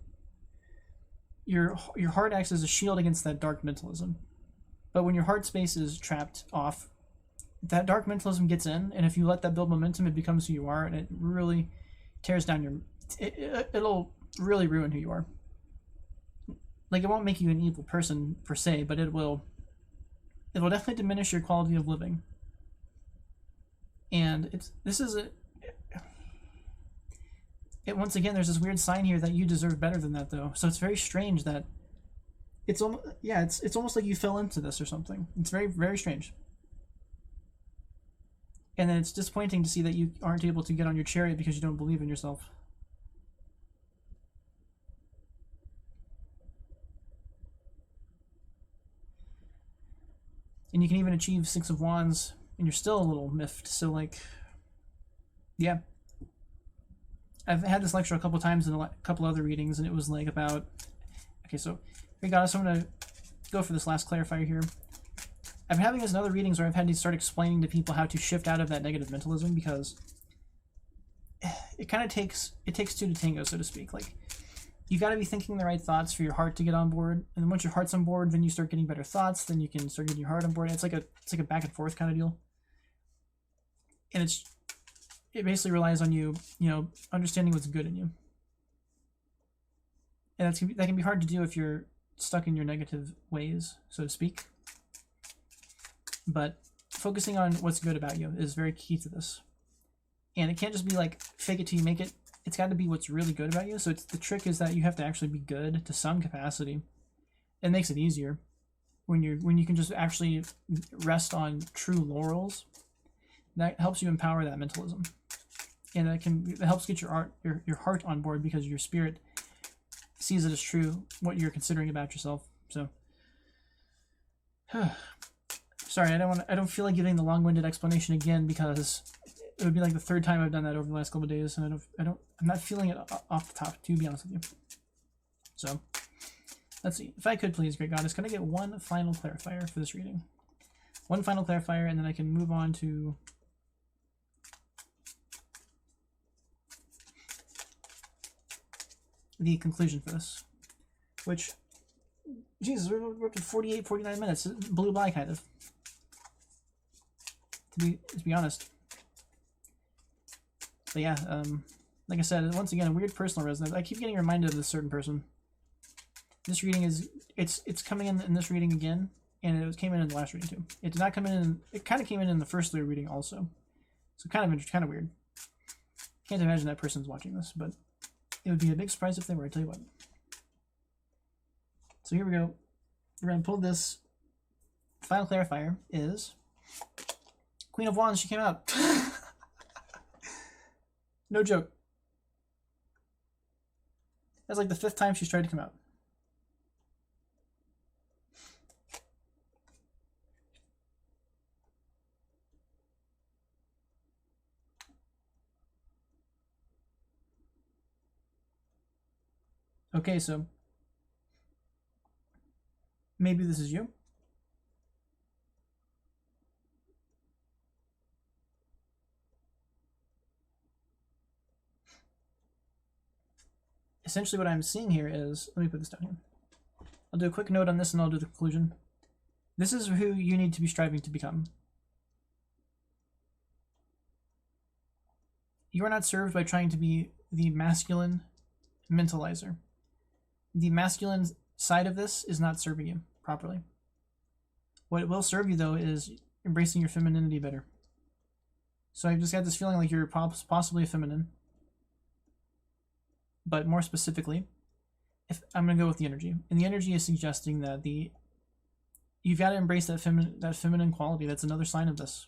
your heart acts as a shield against that dark mentalism. But when your heart space is trapped off, that dark mentalism gets in, and if you let that build momentum, it becomes who you are, and it really tears down it'll really ruin who you are. Like, it won't make you an evil person per se, but it will definitely diminish your quality of living. And once again, there's this weird sign here that you deserve better than that, though. So it's very strange that it's almost like you fell into this or something. It's very, very strange. And then it's disappointing to see that you aren't able to get on your chariot because you don't believe in yourself. And you can even achieve 6 of Wands, and you're still a little miffed. So, like, yeah. I've had this lecture a couple times in a couple other readings, and it was like about... Okay, so, here, Goddess, I'm going to go for this last clarifier here. I've been having these other readings where I've had to start explaining to people how to shift out of that negative mentalism, because it kind of takes two to tango, so to speak. Like, you got to be thinking the right thoughts for your heart to get on board, and then once your heart's on board, then you start getting better thoughts, then you can start getting your heart on board. It's like a back and forth kind of deal. And it basically relies on you understanding what's good in you. And that can be hard to do if you're stuck in your negative ways, so to speak. But focusing on what's good about you is very key to this. And it can't just be like fake it till you make it. It's got to be what's really good about you. So the trick is that you have to actually be good to some capacity. It makes it easier when you can just actually rest on true laurels. That helps you empower that mentalism, and it helps get your heart on board, because your spirit sees it as true what you're considering about yourself. So, sorry, I don't feel like giving the long-winded explanation again, because it would be like the 3rd time I've done that over the last couple of days, and I'm not feeling it off the top, to be honest with you. So, let's see. If I could, please, Great Goddess, can I get one final clarifier for this reading? One final clarifier, and then I can move on to the conclusion for this, which, Jesus, we're up to 48, 49 minutes. It blew by, kind of, to be honest. But yeah, like I said, once again, a weird personal resonance. I keep getting reminded of this certain person. This reading it's coming in this reading again, and it came in the last reading too. It did not come in. It kind of came in the first reading also, so kind of weird. Can't imagine that person's watching this, but it would be a big surprise if they were. I tell you what. So here we go. We're gonna pull this. Final clarifier is Queen of Wands. She came out. No joke. That's like the 5th time she's tried to come out. Okay, so maybe this is you. Essentially what I'm seeing here is, let me put this down here. I'll do a quick note on this and I'll do the conclusion. This is who you need to be striving to become. You are not served by trying to be the masculine mentalizer. The masculine side of this is not serving you properly. What it will serve you, though, is embracing your femininity better. So I've just got this feeling like you're possibly feminine. But more specifically, if I'm going to go with the energy. And the energy is suggesting that you've got to embrace that feminine quality. That's another sign of this.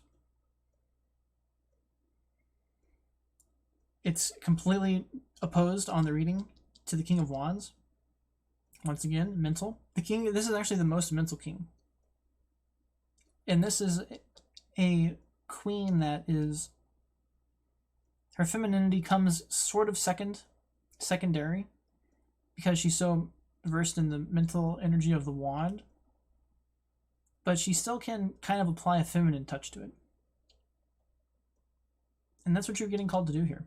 It's completely opposed on the reading to the King of Wands. Once again, mental. This is actually the most mental king. And this is a queen that is, her femininity comes sort of secondary, because she's so versed in the mental energy of the wand. But she still can kind of apply a feminine touch to it. And that's what you're getting called to do here.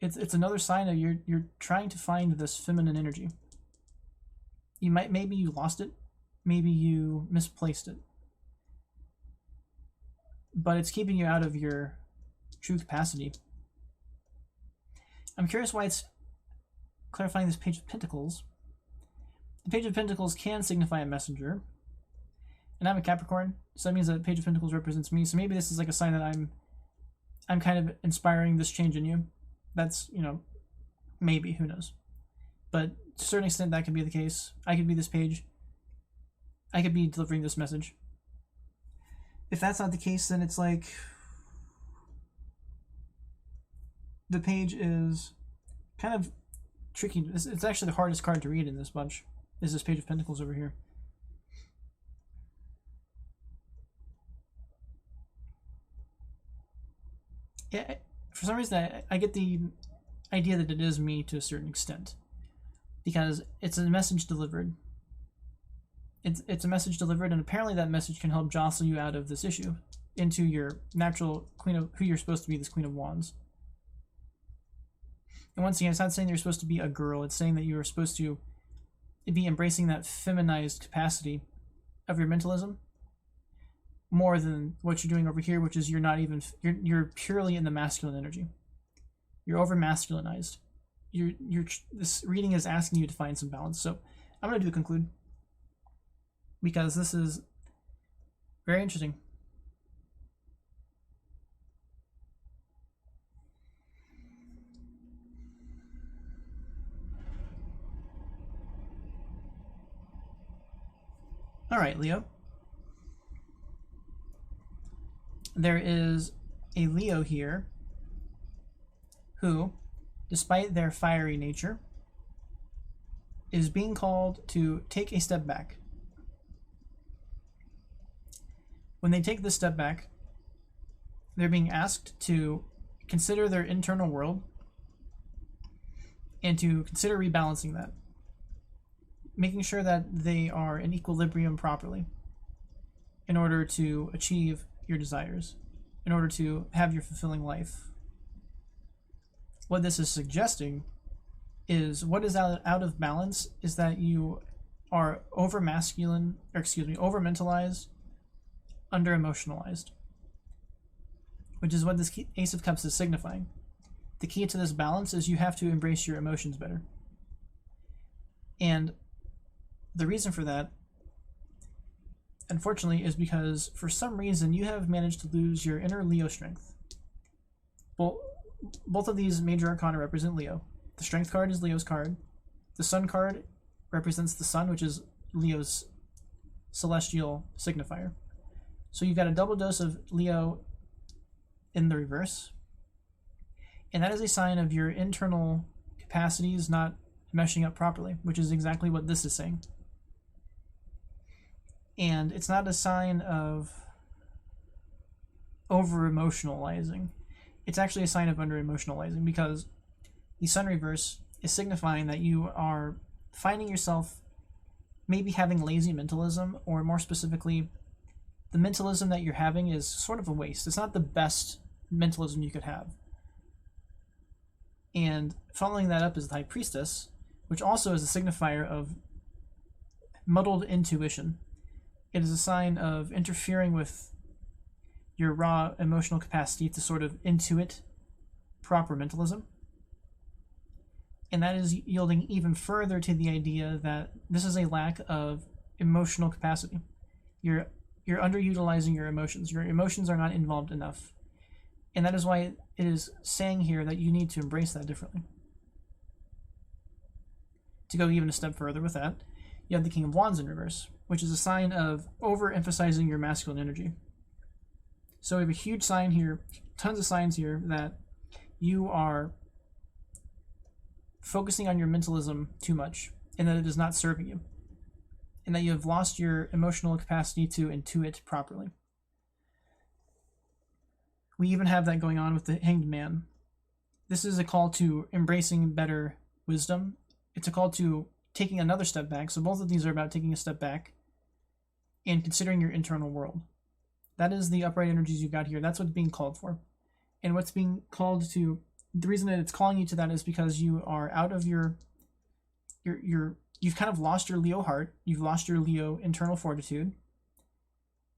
It's another sign of you're trying to find this feminine energy. Maybe you lost it, maybe you misplaced it, but it's keeping you out of your true capacity. I'm curious why it's clarifying this Page of Pentacles. The Page of Pentacles can signify a messenger, and I'm a Capricorn, so that means that Page of Pentacles represents me. So maybe this is like a sign that I'm kind of inspiring this change in you. That's, maybe, who knows. But to a certain extent, that could be the case. I could be this page. I could be delivering this message. If that's not the case, then it's like the page is kind of tricky. It's actually the hardest card to read in this bunch, is this Page of Pentacles over here. Yeah, for some reason, I get the idea that it is me to a certain extent, because it's a message delivered. It's a message delivered, and apparently that message can help jostle you out of this issue into your natural queen of who you're supposed to be, this Queen of Wands. And once again, it's not saying you're supposed to be a girl. It's saying that you are supposed to be embracing that feminized capacity of your mentalism more than what you're doing over here, which is you're purely in the masculine energy. You're over masculinized. This reading is asking you to find some balance. So I'm going to do conclude, because this is very interesting. All right, Leo. There is a Leo here who, despite their fiery nature, is being called to take a step back. When they take this step back, they're being asked to consider their internal world and to consider rebalancing that, making sure that they are in equilibrium properly in order to achieve your desires, in order to have your fulfilling life. What this is suggesting is what is out of balance is that you are over mentalized, under emotionalized, which is what this Ace of Cups is signifying. The key to this balance is you have to embrace your emotions better. And the reason for that, unfortunately, is because for some reason you have managed to lose your inner Leo strength. Well, both of these major arcana represent Leo. The Strength card is Leo's card. The Sun card represents the Sun, which is Leo's celestial signifier. So you've got a double dose of Leo in the reverse. And that is a sign of your internal capacities not meshing up properly, which is exactly what this is saying. And it's not a sign of over-emotionalizing. It's actually a sign of under-emotionalizing, because the Sun reverse is signifying that you are finding yourself maybe having lazy mentalism, or more specifically, the mentalism that you're having is sort of a waste. It's not the best mentalism you could have. And following that up is the High Priestess, which also is a signifier of muddled intuition. It is a sign of interfering with your raw emotional capacity to sort of intuit proper mentalism. And that is yielding even further to the idea that this is a lack of emotional capacity. You're You're underutilizing your emotions. Your emotions are not involved enough. And that is why it is saying here that you need to embrace that differently. To go even a step further with that, you have the King of Wands in reverse, which is a sign of overemphasizing your masculine energy. So we have a huge sign here, tons of signs here that you are focusing on your mentalism too much and that it is not serving you, and that you have lost your emotional capacity to intuit properly. We even have that going on with the Hanged Man. This is a call to embracing better wisdom. It's a call to taking another step back. So both of these are about taking a step back and considering your internal world. That is the upright energies you got here. That's what's being called for. And what's being called to, the reason that it's calling you to that is because you are out of you've kind of lost your Leo heart. You've lost your Leo internal fortitude.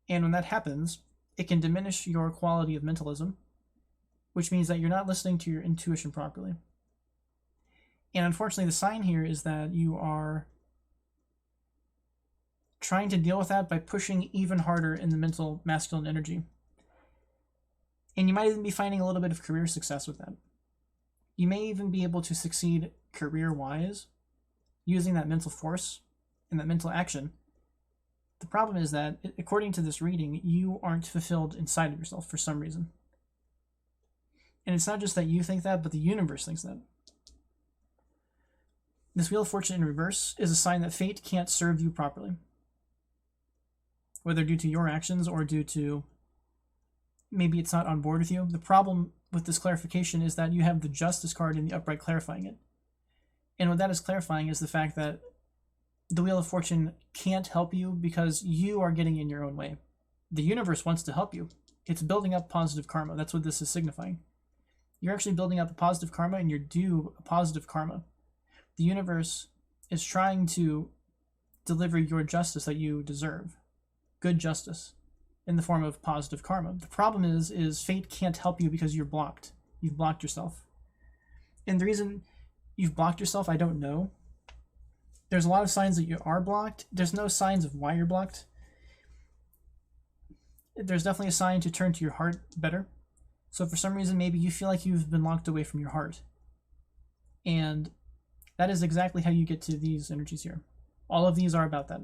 And when that happens, it can diminish your quality of mentalism, which means that you're not listening to your intuition properly. And unfortunately, the sign here is that you are trying to deal with that by pushing even harder in the mental masculine energy. And you might even be finding a little bit of career success with that. You may even be able to succeed career-wise using that mental force and that mental action. The problem is that, according to this reading, you aren't fulfilled inside of yourself for some reason. And it's not just that you think that, but the universe thinks that. This Wheel of Fortune in reverse is a sign that fate can't serve you properly. Whether due to your actions or due to maybe it's not on board with you. The problem with this clarification is that you have the Justice card in the upright clarifying it. And what that is clarifying is the fact that the Wheel of Fortune can't help you because you are getting in your own way. The universe wants to help you. It's building up positive karma. That's what this is signifying. You're actually building up a positive karma, and you're due a positive karma. The universe is trying to deliver your justice that you deserve. Good justice in the form of positive karma. The problem is fate can't help you because you're blocked. You've blocked yourself. And the reason you've blocked yourself, I don't know. There's a lot of signs that you are blocked. There's no signs of why you're blocked. There's definitely a sign to turn to your heart better. So for some reason, maybe you feel like you've been locked away from your heart. And that is exactly how you get to these energies here. All of these are about that.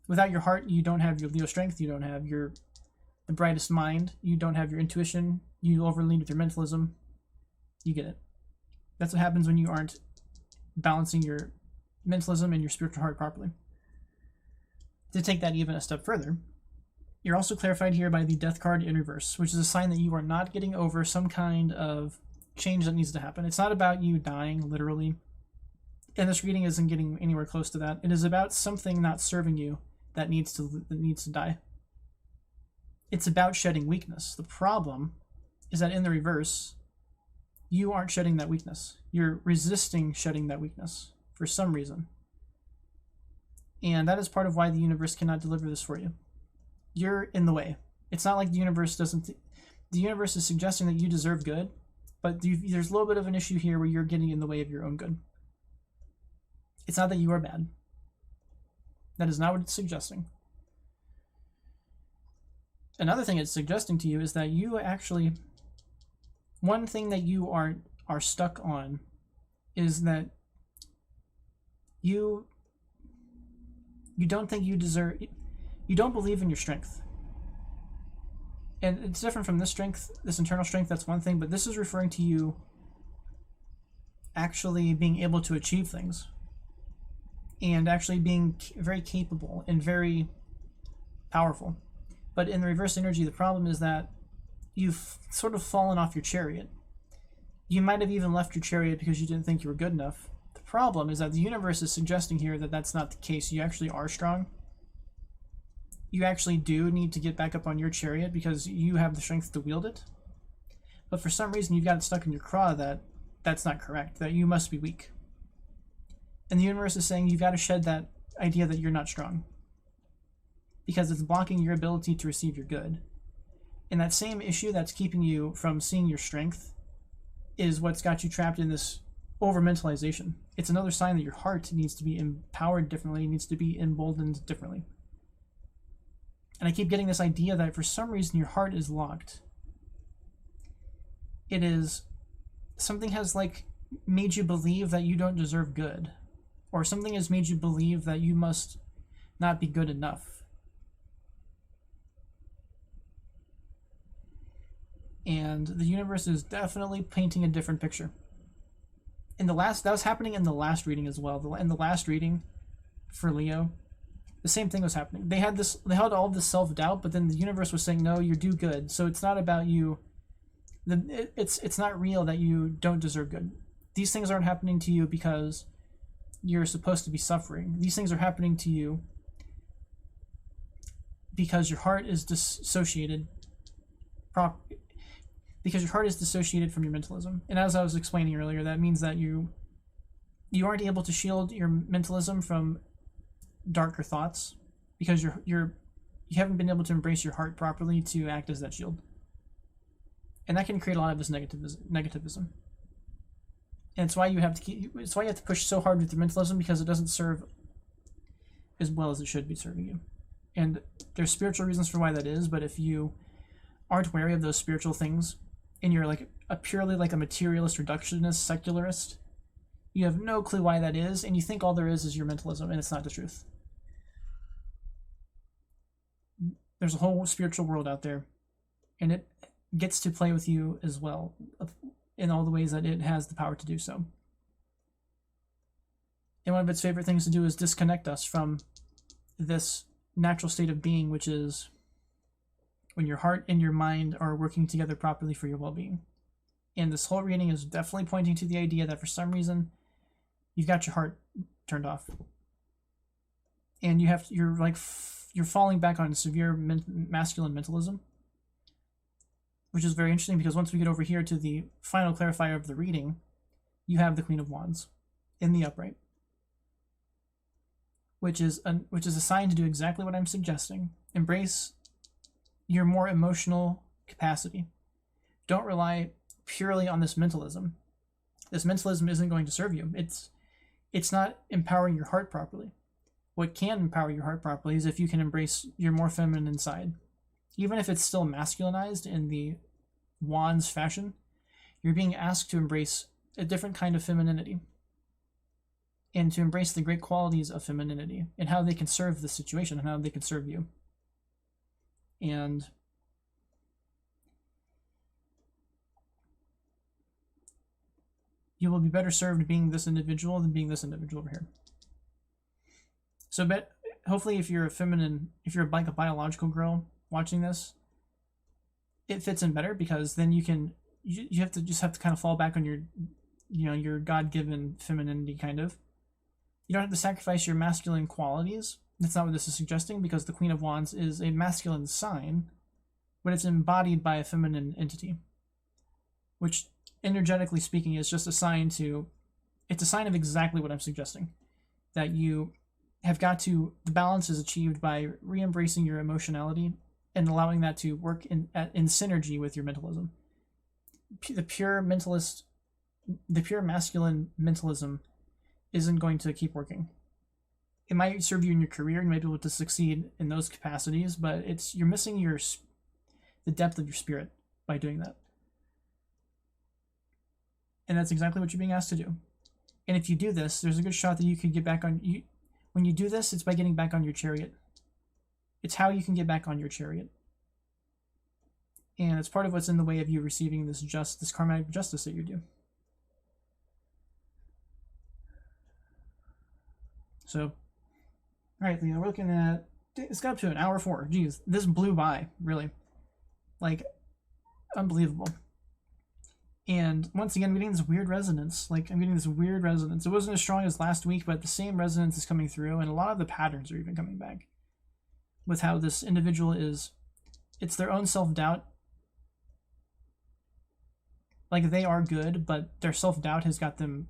Without your heart, you don't have your Leo strength. You don't have the brightest mind. You don't have your intuition. You overlean with your mentalism. You get it. That's what happens when you aren't balancing your mentalism and your spiritual heart properly. To take that even a step further, you're also clarified here by the Death card in reverse, which is a sign that you are not getting over some kind of change that needs to happen. It's not about you dying, literally. And this reading isn't getting anywhere close to that. It is about something not serving you that needs to die. It's about shedding weakness. The problem is that in the reverse, you aren't shedding that weakness. You're resisting shedding that weakness for some reason. And that is part of why the universe cannot deliver this for you. You're in the way. It's not like the universe doesn't... The universe is suggesting that you deserve good, but there's a little bit of an issue here where you're getting in the way of your own good. It's not that you are bad. That is not what it's suggesting. Another thing it's suggesting to you is that you actually... One thing that you are stuck on is that you don't think you deserve... You don't believe in your strength. And it's different from this strength, this internal strength, that's one thing, but this is referring to you actually being able to achieve things. And actually being very capable and very powerful. But in the reverse energy, the problem is that you've sort of fallen off your chariot. You might have even left your chariot because you didn't think you were good enough. The problem is that the universe is suggesting here that that's not the case. You actually are strong. You actually do need to get back up on your chariot because you have the strength to wield it. But for some reason, you've got it stuck in your craw that that's not correct, that you must be weak. And the universe is saying you've got to shed that idea that you're not strong because it's blocking your ability to receive your good. And that same issue that's keeping you from seeing your strength is what's got you trapped in this over-mentalization. It's another sign that your heart needs to be empowered differently, needs to be emboldened differently. And I keep getting this idea that for some reason your heart is locked. It is, something has like made you believe that you don't deserve good, or something has made you believe that you must not be good enough. And the universe is definitely painting a different picture. In the last, that was happening in the last reading as well. In the last reading for Leo, the same thing was happening. They had all this self-doubt, but then the universe was saying, no, you do good. So it's not about you. It's not real that you don't deserve good. These things aren't happening to you because you're supposed to be suffering. These things are happening to you because your heart is dissociated because your heart is dissociated from your mentalism. And as I was explaining earlier, that means that you aren't able to shield your mentalism from darker thoughts because you haven't been able to embrace your heart properly to act as that shield. And that can create a lot of this negativism. And it's why you have to push so hard with your mentalism, because it doesn't serve as well as it should be serving you. And there's spiritual reasons for why that is, but if you aren't wary of those spiritual things and you're like purely like a materialist, reductionist, secularist, you have no clue why that is, and you think all there is your mentalism, and it's not the truth. There's a whole spiritual world out there, and it gets to play with you as well in all the ways that it has the power to do so. And one of its favorite things to do is disconnect us from this natural state of being, which is when your heart and your mind are working together properly for your well-being. And this whole reading is definitely pointing to the idea that for some reason you've got your heart turned off, and you're falling back on severe masculine mentalism, which is very interesting, because once we get over here to the final clarifier of the reading, you have the Queen of Wands in the upright, which is a sign to do exactly what I'm suggesting. Embrace your more emotional capacity. Don't rely purely on this mentalism. This mentalism isn't going to serve you. It's not empowering your heart properly. What can empower your heart properly is if you can embrace your more feminine side. Even if it's still masculinized in the Wands fashion, you're being asked to embrace a different kind of femininity, and to embrace the great qualities of femininity and how they can serve the situation and how they can serve you. And you will be better served being this individual than being this individual over here. So hopefully if you're a biological girl watching this, it fits in better, because then you have to kind of fall back on your God-given femininity kind of. You don't have to sacrifice your masculine qualities. That's not what this is suggesting, because the Queen of Wands is a masculine sign, but it's embodied by a feminine entity, which energetically speaking is just it's a sign of exactly what I'm suggesting, that you have got to, the balance is achieved by re-embracing your emotionality and allowing that to work in synergy with your mentalism. The pure masculine mentalism isn't going to keep working. It might serve you in your career, you might be able to succeed in those capacities, but you're missing the depth of your spirit by doing that. And that's exactly what you're being asked to do. And if you do this, there's a good shot that you could get back on you. When you do this, it's by getting back on your chariot. It's how you can get back on your chariot. And it's part of what's in the way of you receiving this karmatic justice that you do. So, all right, Leo, we're looking at, it's got up to an hour 4. Geez, this blew by, really. Like, unbelievable. And once again, I'm getting this weird resonance. It wasn't as strong as last week, but the same resonance is coming through, and a lot of the patterns are even coming back with how this individual it's their own self-doubt. Like, they are good, but their self-doubt has got them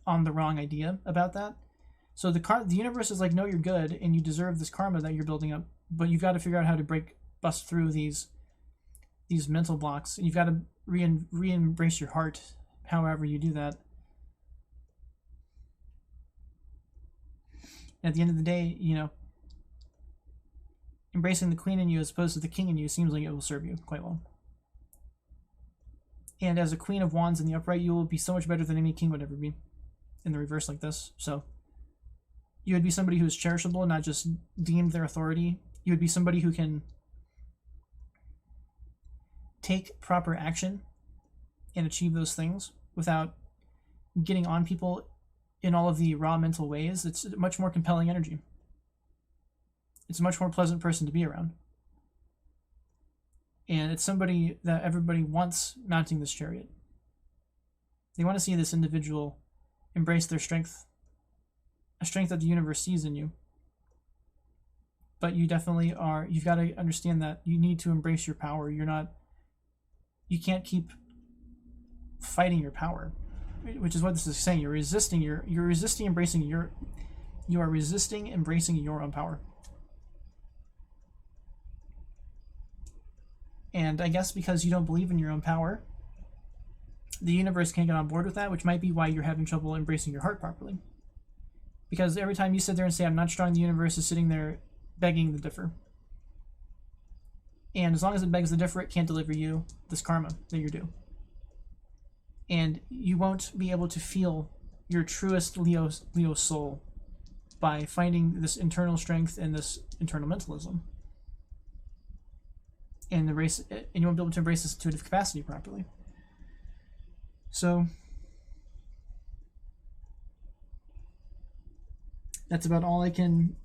on the wrong idea about that. So the universe is like, no, you're good, and you deserve this karma that you're building up, but you've got to figure out how to bust through these mental blocks, and you've got to re-embrace your heart however you do that. At the end of the day, embracing the queen in you as opposed to the king in you seems like it will serve you quite well. And as a queen of wands in the upright, you will be so much better than any king would ever be in the reverse like this. So you would be somebody who is cherishable, not just deemed their authority. You would be somebody who can take proper action and achieve those things without getting on people in all of the raw mental ways. It's a much more compelling energy. It's a much more pleasant person to be around. And it's somebody that everybody wants mounting this chariot. They want to see this individual embrace their strength, a strength that the universe sees in you. But you definitely are, you've got to understand that you need to embrace your power. You can't keep fighting your power, which is what this is saying. You're resisting embracing your own power. And I guess because you don't believe in your own power, the universe can't get on board with that, which might be why you're having trouble embracing your heart properly. Because every time you sit there and say, I'm not strong, the universe is sitting there begging the differ. And as long as it begs the differ, it can't deliver you this karma that you're due. And you won't be able to feel your truest Leo soul by finding this internal strength and this internal mentalism. And you won't be able to embrace this intuitive capacity properly. So that's about all I can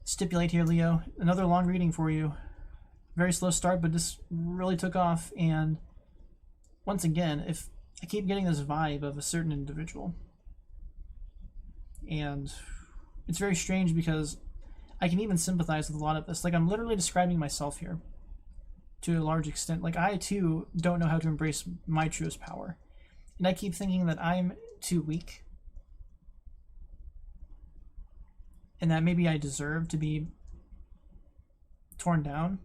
stipulate here, Leo. Another long reading for you. Very slow start, but this really took off. And once again, if I keep getting this vibe of a certain individual, and it's very strange because I can even sympathize with a lot of this. Like, I'm literally describing myself here to a large extent. Like, I too don't know how to embrace my truest power, and I keep thinking that I'm too weak and that maybe I deserve to be torn down.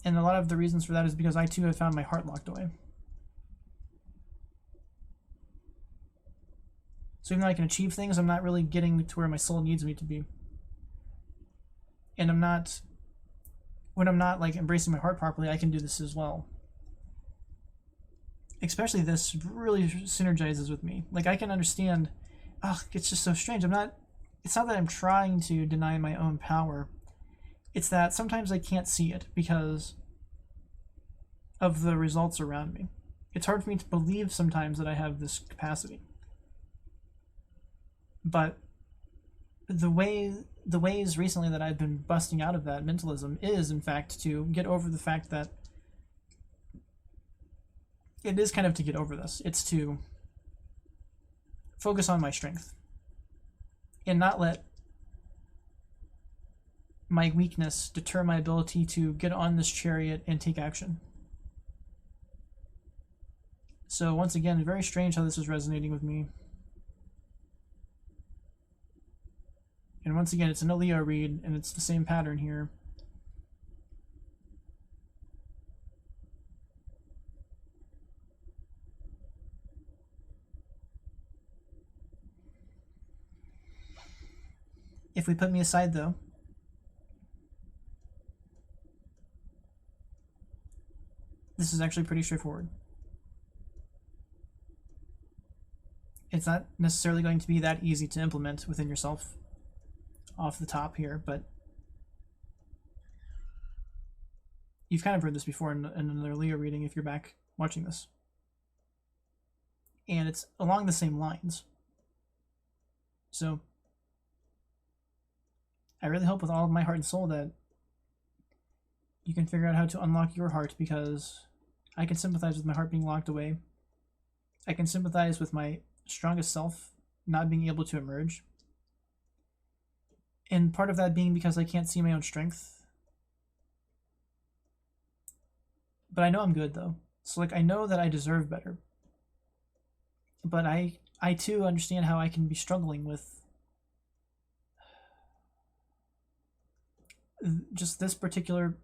And a lot of the reasons for that is because I too have found my heart locked away. So even though I can achieve things, I'm not really getting to where my soul needs me to be. And when I'm not like embracing my heart properly, I can do this as well. Especially this really synergizes with me. Like, I can understand, it's just so strange. It's not that I'm trying to deny my own power. It's that sometimes I can't see it because of the results around me. It's hard for me to believe sometimes that I have this capacity. But the ways recently that I've been busting out of that mentalism is, in fact, to get over the fact that it is kind of to get over this. It's to focus on my strength and not let my weakness deter my ability to get on this chariot and take action. So once again, very strange how this is resonating with me. And once again, it's an Leo read, and it's the same pattern here. If we put me aside, though, this is actually pretty straightforward. It's not necessarily going to be that easy to implement within yourself off the top here, but you've kind of heard this before in another Leo reading if you're back watching this. And it's along the same lines. So I really hope with all of my heart and soul that you can figure out how to unlock your heart, because I can sympathize with my heart being locked away. I can sympathize with my strongest self not being able to emerge. And part of that being because I can't see my own strength. But I know I'm good, though. So, like, I know that I deserve better. But I too understand how I can be struggling with just this particular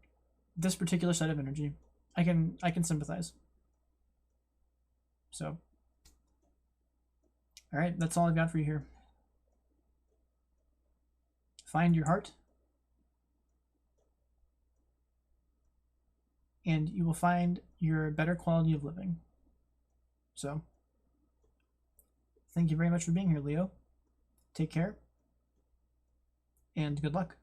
set of energy. I can sympathize. So, all right, that's all I've got for you here. find your heart, and you will find your better quality of living. So, thank you very much for being here, Leo. Take care, and good luck.